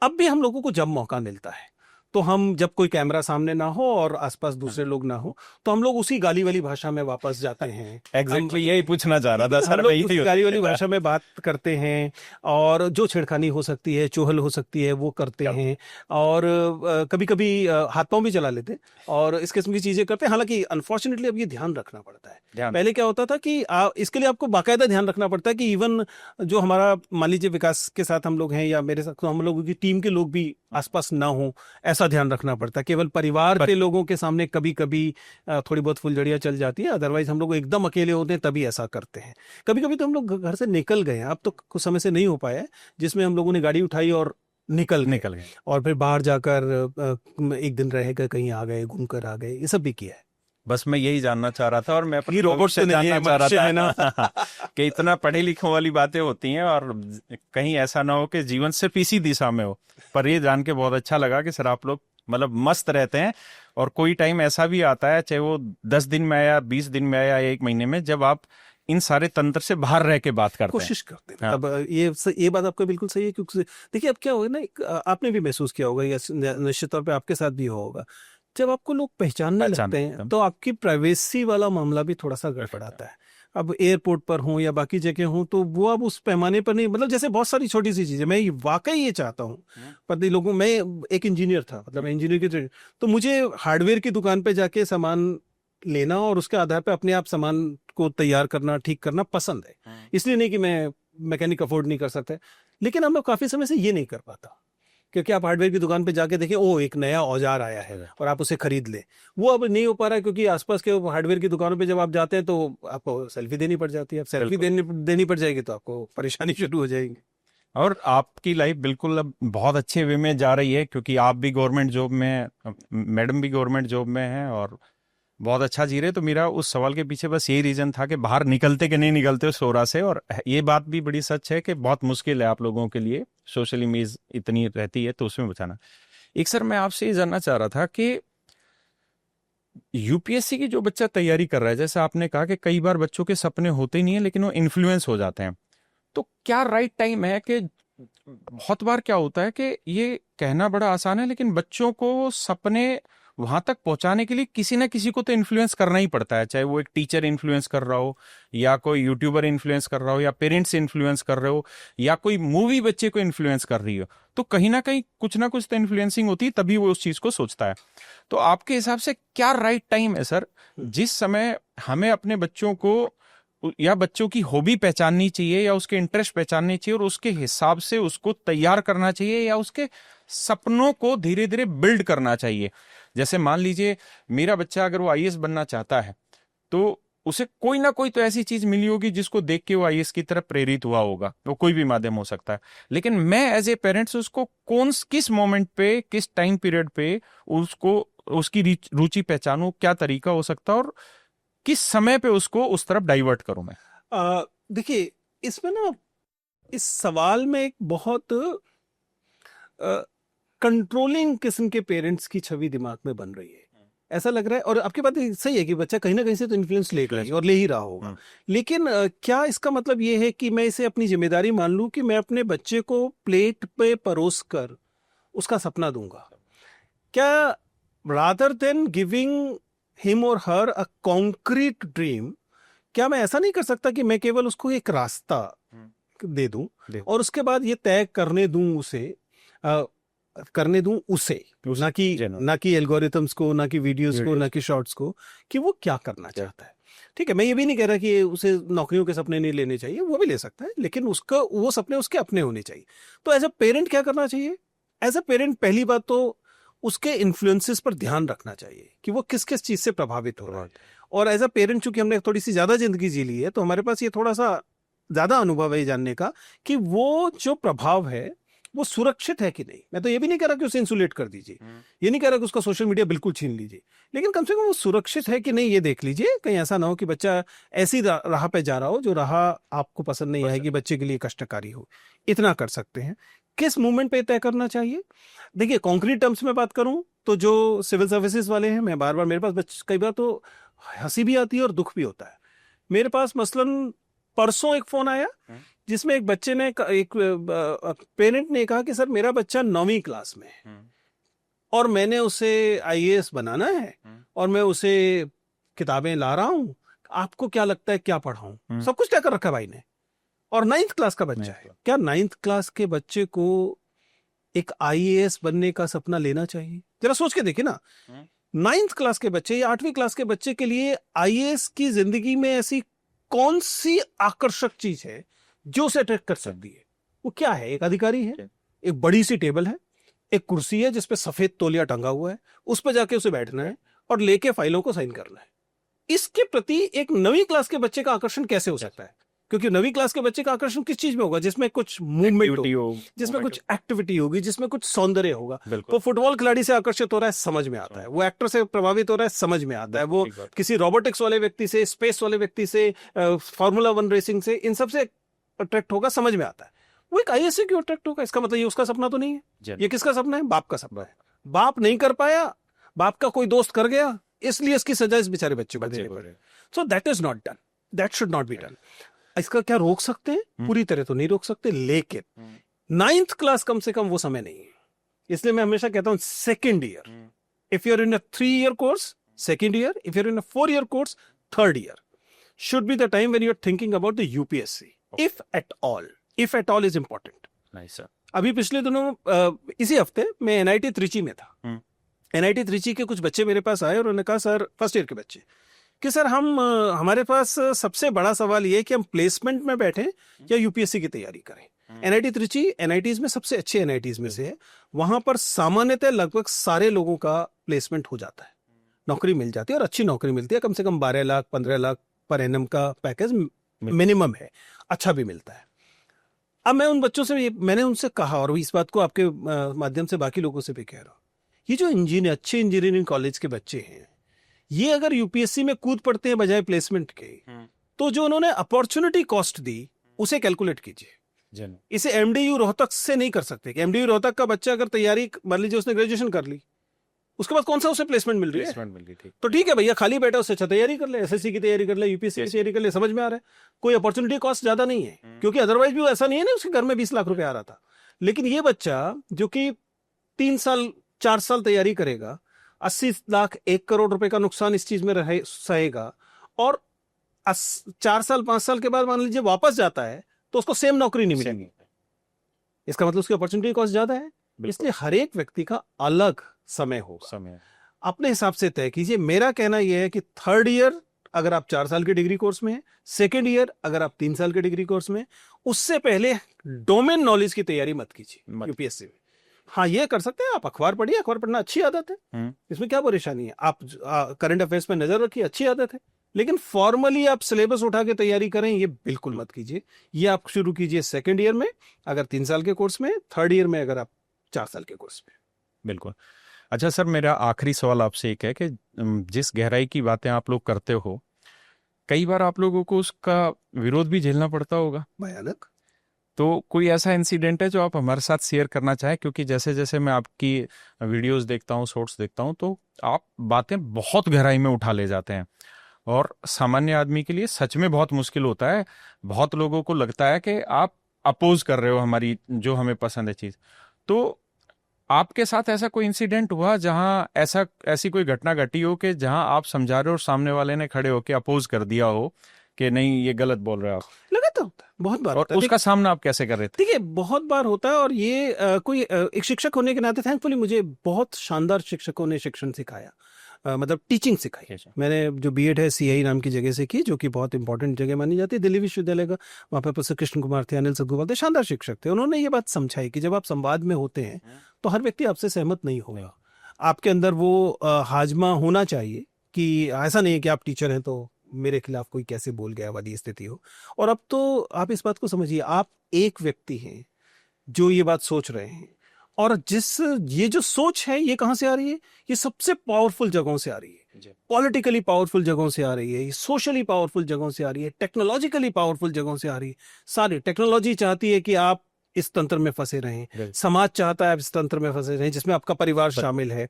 अब भी हम लोगों को जब मौका मिलता है, तो हम, जब कोई कैमरा सामने ना हो और आसपास दूसरे लोग ना हो, तो हम लोग उसी गाली वाली भाषा में वापस जाते हैं। एग्जैक्टली यही पूछना चाह रहा था सर, हम लोग उसी गाली वाली भाषा में बात करते हैं, और जो छेड़खानी हो सकती है, चुहल हो सकती है, वो करते हैं। और कभी कभी हाथ पांव भी चला लेते हैं और इस किस्म की चीजें करते हैं। हालांकि अनफॉर्चुनेटली अब ये ध्यान रखना पड़ता है। पहले क्या होता था कि इसके लिए आपको बाकायदा ध्यान रखना पड़ता है कि इवन जो हमारा, मान लीजिए विकास के साथ हम लोग हैं या मेरे साथ, तो हम लोगों की टीम के लोग भी आसपास ना हो, ऐसा ध्यान रखना पड़ता है। केवल परिवार के लोगों के सामने कभी कभी थोड़ी बहुत फुलझड़ियां चल जाती है, अदरवाइज हम लोग एकदम अकेले होते हैं तभी ऐसा करते हैं। कभी कभी तो हम लोग घर से निकल गए हैं, अब तो कुछ समय से नहीं हो पाया है, जिसमें हम लोगों ने गाड़ी उठाई और निकल गए, और फिर बाहर जाकर एक दिन रह गए, कहीं आ गए, घूम कर आ गए, ये सब भी किया है। बस मैं यही जानना चाह रहा था, और मैं अपनी रोबोट से जानना चाह रहा था ना कि इतना पढ़े लिखे वाली बातें होती हैं और कहीं ऐसा ना हो कि जीवन सिर्फ इसी दिशा में हो। पर ये जान के बहुत अच्छा लगा कि सर आप लोग मतलब मस्त रहते हैं, और कोई टाइम ऐसा भी आता है, चाहे वो 10 दिन में आया, 20 दिन में आया, 1 महीने में, जब आप इन सारे तंत्र से बाहर रह के बात करते हैं, कोशिश करते हैं। अब ये बात आपका बिल्कुल सही है, क्योंकि देखिए अब क्या होगा ना, आपने भी महसूस किया होगा या निश्चित तौर पे आपके साथ भी होगा, जब आपको लोग पहचानने लगते हैं तो आपकी प्राइवेसी वाला मामला भी थोड़ा सा गड़बड़ाता है। अब एयरपोर्ट पर हूँ या बाकी जगह हूँ, तो वो अब उस पैमाने पर नहीं, मतलब जैसे बहुत सारी छोटी सी चीजें, मैं वाकई ये चाहता हूँ, पर लोगों, मैं एक इंजीनियर था, मतलब इंजीनियर की, तो मुझे हार्डवेयर की दुकान पे जाके सामान लेना और उसके आधार पे अपने आप सामान को तैयार करना, ठीक करना पसंद है। इसलिए नहीं कि मैं मैकेनिक अफोर्ड नहीं कर सकता, लेकिन अब मैं काफी समय से ये नहीं कर पाता, क्योंकि आप हार्डवेयर की दुकान पे जाके देखें, ओ एक नया औजार आया है और आप उसे खरीद लें, वो अब नहीं हो पा रहा है, क्योंकि आसपास के हार्डवेयर की दुकानों पे जब आप जाते हैं तो आपको सेल्फी देनी पड़ जाती है। अब सेल्फी देनी पड़ जाएगी तो आपको परेशानी शुरू हो जाएगी। और आपकी लाइफ बिल्कुल अब बहुत अच्छे वे में जा रही है, क्योंकि आप भी गवर्नमेंट जॉब में, मैडम भी गवर्नमेंट जॉब में हैं और बहुत अच्छा जी रहे। तो मेरा उस सवाल के पीछे बस यही रीजन था कि बाहर निकलते कि नहीं निकलते हो सोरा से, और ये बात भी बड़ी सच है कि बहुत मुश्किल है आप लोगों के लिए, सोशल इमेज इतनी रहती है, तो उसमें बचाना। एक सर मैं आपसे ये जानना चाह रहा था कि यूपीएससी की जो बच्चा तैयारी कर रहा है, जैसे आपने कहा कि कई बार बच्चों के सपने होते ही नहीं है लेकिन वो इन्फ्लुएंस हो जाते हैं, तो क्या राइट टाइम है कि बहुत बार क्या होता है कि ये कहना बड़ा आसान है, लेकिन बच्चों को सपने वहां तक पहुंचाने के लिए किसी ना किसी को तो इन्फ्लुएंस करना ही पड़ता है, चाहे वो एक टीचर इन्फ्लुएंस कर रहा हो, या कोई यूट्यूबर इन्फ्लुएंस कर रहा हो, या पेरेंट्स इन्फ्लुएंस कर रहे हो, या कोई मूवी बच्चे को इन्फ्लुएंस कर रही हो, तो कहीं ना कुछ तो इन्फ्लुएंसिंग होती है, तभी वो उस चीज को सोचता है। तो आपके हिसाब से क्या राइट टाइम है सर, जिस समय हमें अपने बच्चों को या बच्चों की हॉबी पहचाननी चाहिए या उसके इंटरेस्ट पहचाननी चाहिए और उसके हिसाब से उसको तैयार करना चाहिए, या उसके सपनों को धीरे धीरे बिल्ड करना चाहिए? जैसे मान लीजिए मेरा बच्चा अगर वो आईएएस बनना चाहता है, तो उसे कोई ना कोई तो ऐसी चीज मिली होगी जिसको देख के वो आईएएस की तरफ प्रेरित हुआ होगा, वो कोई भी माध्यम हो सकता है। लेकिन मैं एज ए पेरेंट्स उसको किस मोमेंट पे, किस टाइम पीरियड पे उसको उसकी रुचि पहचानूं, क्या तरीका हो सकता है, और किस समय पे उसको उस तरफ डाइवर्ट करूं मैं? देखिए, इसमें ना, इस सवाल में एक बहुत कंट्रोलिंग किस्म के पेरेंट्स की छवि दिमाग में बन रही है, ऐसा लग रहा है। और आपकी बात सही है कि बच्चा कहीं ना कहीं से तो इन्फ्लुएंस लेगा ही और ले ही रहा होगा, लेकिन क्या इसका मतलब ये है कि मैं इसे अपनी जिम्मेदारी मान लूं कि मैं अपने बच्चे को प्लेट पे परोस कर उसका सपना दूंगा? क्या रादर देन गिविंग हिम और हर अ कॉन्क्रीट ड्रीम, क्या मैं ऐसा नहीं कर सकता कि मैं केवल उसको एक रास्ता दे दूं और उसके बाद ये तय करने दूं उसे, करने दूं उसे, ना कि एल्गोरिथम्स को, ना कि वीडियोस को, ना कि शॉर्ट्स को, कि वो क्या करना चाहता है। ठीक है, मैं ये भी नहीं कह रहा कि उसे नौकरियों के सपने नहीं लेने चाहिए, वो भी ले सकता है, लेकिन उसका वो सपने उसके अपने होने चाहिए। तो एज अ पेरेंट क्या करना चाहिए? एज अ पेरेंट पहली बात तो उसके इन्फ्लुएंसेस पर ध्यान रखना चाहिए कि वो किस किस चीज से प्रभावित हो रहा है। और एज अ पेरेंट चूंकि हमने थोड़ी सी ज्यादा जिंदगी जी ली है, तो हमारे पास ये थोड़ा सा ज्यादा अनुभव है ये जानने का कि वो जो प्रभाव है वो सुरक्षित है कि नहीं। मैं तो ये भी नहीं कह रहा कि उसे इंसुलेट कर दीजिए, ये नहीं कह रहा कि उसका सोशल मीडिया बिल्कुल छीन लीजिए, लेकिन कम से कम वो सुरक्षित है कि नहीं ये देख लीजिए। कहीं ऐसा ना हो कि बच्चा ऐसी राह पे जा रहा हो जो राह आपको पसंद नहीं आएगी, बच्चे के लिए कष्टकारी हो। इतना कर सकते हैं। किस मूवमेंट पे तय करना चाहिए? देखिए, कॉन्क्रीट टर्म्स में बात करूं तो जो सिविल सर्विसेज वाले हैं, मैं बार बार, मेरे पास कई बार तो हंसी भी आती है और दुख भी होता है। मेरे पास मसलन परसों एक फोन आया जिसमें एक बच्चे ने, एक पेरेंट ने कहा कि सर मेरा बच्चा 9वीं क्लास में है और मैंने उसे आईएएस बनाना है और मैं उसे किताबें ला रहा हूं, आपको क्या लगता है क्या पढ़ाऊं? सब कुछ तय कर रखा है भाई ने, और 9th क्लास का बच्चा है। क्या 9th क्लास के बच्चे को एक आईएएस बनने का सपना लेना चाहिए? जरा सोच के देखिए ना, 9th क्लास के बच्चे या 8वीं क्लास के बच्चे के लिए आईएएस की जिंदगी में ऐसी कौन सी आकर्षक चीज है जो उसे अट्रैक्ट कर सकती है? वो क्या है? एक अधिकारी है, एक बड़ी सी टेबल है, एक कुर्सी है जिसपे सफेद तौलिया टंगा हुआ है, उस पर जाके उसे बैठना है और लेके फाइलों को साइन करना है। इसके प्रति एक 9वीं क्लास के बच्चे का आकर्षण कैसे हो सकता है? क्योंकि 9वीं क्लास के बच्चे का आकर्षण किस चीज में होगा? जिसमें कुछ मूवमेंट हो, जिसमें कुछ एक्टिविटी होगी, जिसमें कुछ सौंदर्य होगा। वो फुटबॉल खिलाड़ी से आकर्षित हो रहा है, समझ में आता है। वो एक्टर से प्रभावित हो रहा है, समझ में आता है। वो किसी रोबोटिक्स वाले व्यक्ति से, स्पेस वाले व्यक्ति से, फॉर्मूला 1 रेसिंग से, इन सबसे अट्रैक्ट होगा, समझ में आता है। वो एक आईएएस से क्यों अट्रैक्ट होगा? इसका मतलब ये उसका सपना तो नहीं है। ये किसका सपना है? बाप का सपना है। बाप नहीं कर पाया, बाप का कोई दोस्त कर गया, इसलिए इसकी सजा इस बेचारे बच्चे को देनी पड़े। So that is not done, that should not be done. इसका क्या रोक सकते हैं? पूरी तरह तो नहीं रोक सकते, लेकिन 9th क्लास कम से कम वो समय नहीं है। इसलिए मैं हमेशा कहता हूं second year, if you are in a 3-year course, second year, if you are in a 4-year course, third year should be the time when you are thinking about the UPSC, if at all. If at all is important. Nice sir. अभी पिछले दिनों इसी हफ्ते मैं एनआईटी त्रिची में था। एनआईटी त्रिची के कुछ बच्चे मेरे पास आए और उन्होंने कहा, सर, फर्स्ट ईयर के बच्चे, कि सर हमारे पास सबसे बड़ा सवाल ये है कि हम प्लेसमेंट में बैठे या यूपीएससी की तैयारी करें। एनआईटी त्रिची एनआईटीज में सबसे अच्छे एनआईटीज में से है। वहां पर सामान्यतः लगभग सारे लोगों का प्लेसमेंट हो जाता है, नौकरी मिल जाती है और अच्छी नौकरी मिलती है। कम से कम 12 लाख 15 लाख पर एनम का पैकेज मिनिमम है, अच्छा भी मिलता है। अब मैं उन बच्चों से, मैंने उनसे कहा, और इस बात को आपके माध्यम से बाकी लोगों से भी कह रहा हूं, ये जो अच्छे इंजीनियरिंग कॉलेज के बच्चे हैं, ये अगर यूपीएससी में कूद पड़ते हैं बजाय प्लेसमेंट के, तो जो उन्होंने अपॉर्चुनिटी कॉस्ट दी उसे कैलकुलेट कीजिए। इसे एमडीयू रोहतक से नहीं कर सकते कि एमडीयू रोहतक का बच्चा अगर तैयारी, मान लीजिए उसने ग्रेजुएशन कर ली, उसके बाद कौन सा उसे प्लेसमेंट मिल रही है? तो ठीक है भैया, खाली बैठा, उससे अच्छा तैयारी कर ले, एसएससी की तैयारी कर ले, यूपीएससी की तैयारी कर ले, समझ में आ रहा है। कोई अपॉर्चुनिटी कॉस्ट ज्यादा नहीं है, क्योंकि अदरवाइज भी वो ऐसा नहीं है ना उसके घर में 20 लाख रुपए आ रहा था। लेकिन ये बच्चा जो कि 3 साल 4 साल तैयारी करेगा, 80 लाख 1 करोड़ रुपए का नुकसान इस चीज में सहेगा, और 4 साल 5 साल के बाद मान लीजिए वापस जाता है तो उसको सेम नौकरी नहीं मिलेगी। इसका मतलब उसकी अपॉर्चुनिटी कॉस्ट ज्यादा है। इसलिए हर एक व्यक्ति का अलग समय होगा, अपने हिसाब से तय कीजिए। मेरा कहना यह है कि थर्ड ईयर अगर आप 4 साल के डिग्री कोर्स में है, सेकेंड ईयर अगर आप 3 साल के डिग्री कोर्स में, उससे पहले डोमेन नॉलेज की तैयारी मत कीजिए यूपीएससी में। हाँ, ये कर सकते हैं आप, अखबार पढ़िए, अखबार पढ़ना अच्छी आदत है, इसमें क्या परेशानी है। आप करंट अफेयर्स पर नजर रखिए, अच्छी आदत है, लेकिन फॉर्मली आप सिलेबस उठा के तैयारी करें, ये बिल्कुल मत कीजिए। ये आप शुरू कीजिए सेकेंड ईयर में अगर 3 साल के कोर्स में, थर्ड ईयर में अगर आप 4 साल के कोर्स में। बिल्कुल। अच्छा सर, मेरा आखिरी सवाल आपसे एक है कि जिस गहराई की बातें आप लोग करते हो, कई बार आप लोगों को उसका विरोध भी झेलना पड़ता होगा। भयानक। तो कोई ऐसा इंसिडेंट है जो आप हमारे साथ शेयर करना चाहें, क्योंकि जैसे जैसे मैं आपकी वीडियोस देखता हूँ, शॉर्ट्स देखता हूँ, तो आप बातें बहुत गहराई में उठा ले जाते हैं और सामान्य आदमी के लिए सच में बहुत मुश्किल होता है। बहुत लोगों को लगता है कि आप अपोज कर रहे हो हमारी जो हमें पसंद है चीज। तो आपके साथ ऐसा कोई इंसिडेंट हुआ जहां ऐसी कोई घटना घटी हो कि जहां आप समझा रहे हो और सामने वाले ने खड़े होकर अपोज कर दिया हो कि नहीं ये गलत बोल रहे हो आप? लगातार होता है, बहुत बार और होता है। उसका सामना आप कैसे कर रहे थे? देखिए बहुत बार होता है, और ये एक शिक्षक होने के नाते थैंकफुली मुझे बहुत शानदार शिक्षकों ने शिक्षण सिखाया, मतलब टीचिंग सिखाई। मैंने जो बीएड है सीआई नाम की जगह से की, जो कि बहुत इंपॉर्टेंट जगह मानी जाती है, दिल्ली विश्वविद्यालय का। वहाँ पे प्रोफेसर कृष्ण कुमार थे, अनिल सदगोपाल थे, शानदार शिक्षक थे। उन्होंने ये बात समझाई कि जब आप संवाद में होते हैं तो हर व्यक्ति आपसे सहमत नहीं होगा। आपके अंदर वो हाजमा होना चाहिए कि ऐसा नहीं है कि आप टीचर हैं तो मेरे खिलाफ कोई कैसे बोल गया वाली स्थिति हो। और अब तो आप इस बात को समझिए, आप एक व्यक्ति हैं जो ये बात सोच रहे हैं, और ये जो सोच है ये कहां से आ रही है? ये सबसे पावरफुल जगहों से आ रही है, पॉलिटिकली पावरफुल जगहों से आ रही है, ये सोशली पावरफुल जगहों से आ रही है, टेक्नोलॉजिकली पावरफुल जगहों से आ रही है। सारी टेक्नोलॉजी चाहती है कि आप इस तंत्र में फंसे रहें, समाज चाहता है आप इस तंत्र में फंसे रहें जिसमें आपका परिवार शामिल है।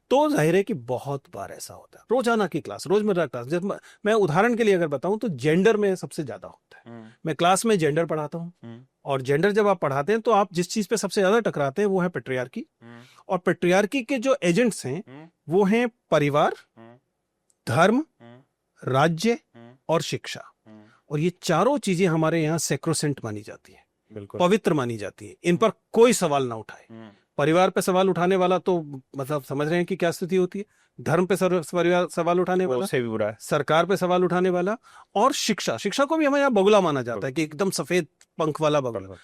तो जाहिर है कि बहुत बार ऐसा होता है। रोजाना की क्लास, रोजमर्रा क्लास, जब मैं उदाहरण के लिए अगर बताऊं तो जेंडर में सबसे ज्यादा होता है। मैं क्लास में जेंडर पढ़ाता हूं, और जेंडर जब आप पढ़ाते हैं तो आप जिस चीज पे सबसे ज्यादा टकराते हैं वो है पेट्रियार्की। और पेट्रियार्की के जो एजेंट्स हैं वो हैं परिवार, धर्म, राज्य और शिक्षा। और ये चारों चीजें हमारे यहाँ सैक्रोसेंट मानी जाती है, पवित्र मानी जाती है। इन पर कोई सवाल ना उठाए। परिवार पे सवाल उठाने वाला तो मतलब समझ रहे हैं कि क्या स्थिति होती है। धर्म पे परिवार सवाल उठाने वाला, से भी बुरा है। सरकार पे सवाल उठाने वाला, और शिक्षा को भी हमें यहाँ बगुला माना जाता है कि एकदम सफेद पंख वाला बगुला।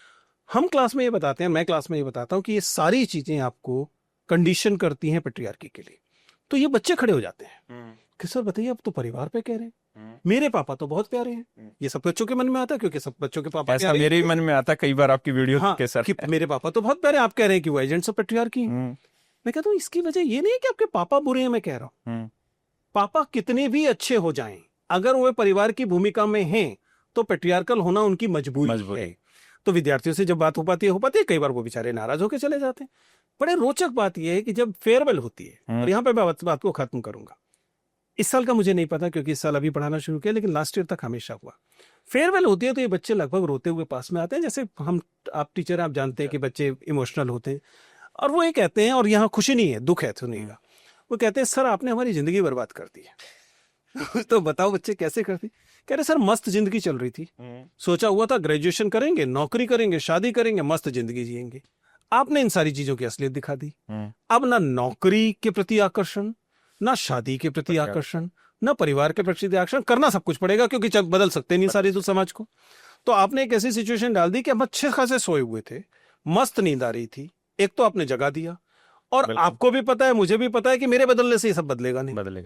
हम क्लास में ये बताते हैं, मैं क्लास में ये बताता हूँ कि ये सारी चीजें आपको कंडीशन करती हैं पेट्रियार्की के लिए। तो ये बच्चे खड़े हो जाते हैं कि सर बताइए, अब तो परिवार पे कह रहे हैं, मेरे पापा तो बहुत प्यारे हैं। ये सब बच्चों के मन में आता है, क्योंकि सब बच्चों के पापा ऐसा मेरे मन में आता है कई बार आपकी वीडियो हाँ, के सर कि मेरे पापा तो बहुत प्यारे, आप कह रहे हैं कि वो एजेंट्स ऑफ पेट्रियार्की। मैं कहता हूँ इसकी वजह ये नहीं है कि आपके पापा बुरे हैं, मैं कह रहा हूँ पापा कितने भी अच्छे हो जाएं, अगर वो परिवार की भूमिका में हैं तो पेट्रियार्कल होना उनकी मजबूरी है। तो विद्यार्थियों से जब बात हो पाती है, कई बार वो बेचारे नाराज होकर चले जाते हैं। बड़े रोचक बात यह है कि जब फेयरवेल होती है, और यहाँ पे मैं बात को खत्म करूंगा, इस साल का मुझे नहीं पता क्योंकि इस साल अभी पढ़ाना शुरू किया, लेकिन लास्ट ईयर तक हमेशा हुआ। फेयरवेल होती है तो ये बच्चे लगभग रोते हुए पास में आते हैं। जैसे आप टीचर, आप जानते हैं कि बच्चे इमोशनल होते हैं, और वो ये कहते हैं, और यहाँ खुशी नहीं है, दुख है, सुनिएगा। वो कहते हैं सर आपने हमारी जिंदगी बर्बाद कर दी है। तो बताओ बच्चे कैसे करती? कह रहे सर मस्त जिंदगी चल रही थी, सोचा हुआ था ग्रेजुएशन करेंगे, नौकरी करेंगे, शादी करेंगे, मस्त जिंदगी जिएंगे। आपने इन सारी चीजों की असलियत दिखा दी। अब ना नौकरी के प्रति आकर्षण, ना शादी के प्रति आकर्षण, ना परिवार के प्रति आकर्षण, करना सब कुछ पड़ेगा क्योंकि बदल सकते नहीं सारी तो समाज को। तो आपने एक ऐसी सिचुएशन डाल दी कि हम अच्छे खासे सोए हुए थे, मस्त नींद आ रही थी, एक तो आपने जगा दिया, और आपको भी पता है, मुझे भी पता है कि मेरे बदलने से ये सब बदलेगा नहीं।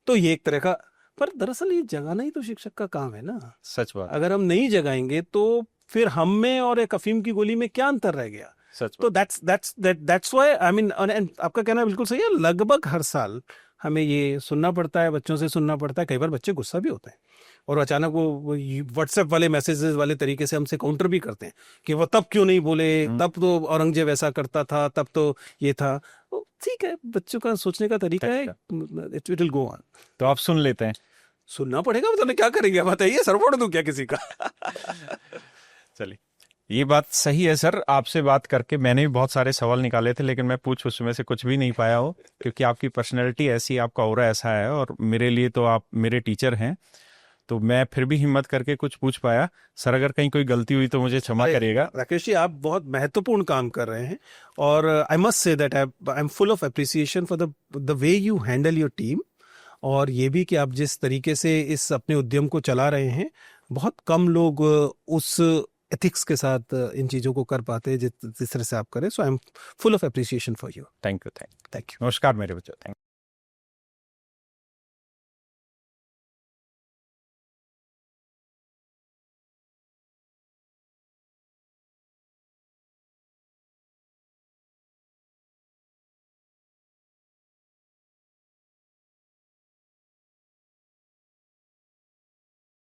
तो ये एक तरह का, पर दरअसल ये जगाना ही तो शिक्षक का काम है ना। सच बात। अगर हम नहीं जगाएंगे तो फिर हम में और एक अफीम की गोली में क्या अंतर रह गया? तो that's why I mean, आपका कहना बिल्कुल सही है। लगभग हर साल हमें ये सुनना पड़ता है, बच्चों से सुनना पड़ता है। कई बार बच्चे गुस्सा भी होते हैं, और अचानक वो व्हाट्सएप वाले मैसेजेस वाले तरीके से हमसे काउंटर भी करते हैं कि वो तब क्यों नहीं बोले, तब तो औरंगजेब ऐसा करता था, तब तो ये था। ठीक है, बच्चों का सोचने का तरीका है, इट विल गो ऑन। तो आप सुन लेते हैं? सुनना पड़ेगा, मतलब क्या करेंगे बताइए, सर फोड़ दूं क्या किसी का? चलिए, ये बात सही है सर। आपसे बात करके मैंने भी बहुत सारे सवाल निकाले थे, लेकिन मैं पूछ उसमें से कुछ भी नहीं पाया हो, क्योंकि आपकी पर्सनैलिटी ऐसी, आपका ऑरा ऐसा है, और मेरे लिए तो आप मेरे टीचर हैं, तो मैं फिर भी हिम्मत करके कुछ पूछ पाया। सर अगर कहीं कोई गलती हुई तो मुझे क्षमा करिएगा। राकेश जी, आप बहुत महत्वपूर्ण काम कर रहे हैं, और I must say that I am full of appreciation for the way you handle your team, और ये भी कि आप जिस तरीके से इस अपने उद्यम को चला रहे हैं। बहुत कम लोग उस एथिक्स के साथ इन चीजों को कर पाते हैं जिस तरह से आप करें। So I am full of appreciation for you. Thank you. Thank you. नमस्कार मेरे बच्चों। Thank you.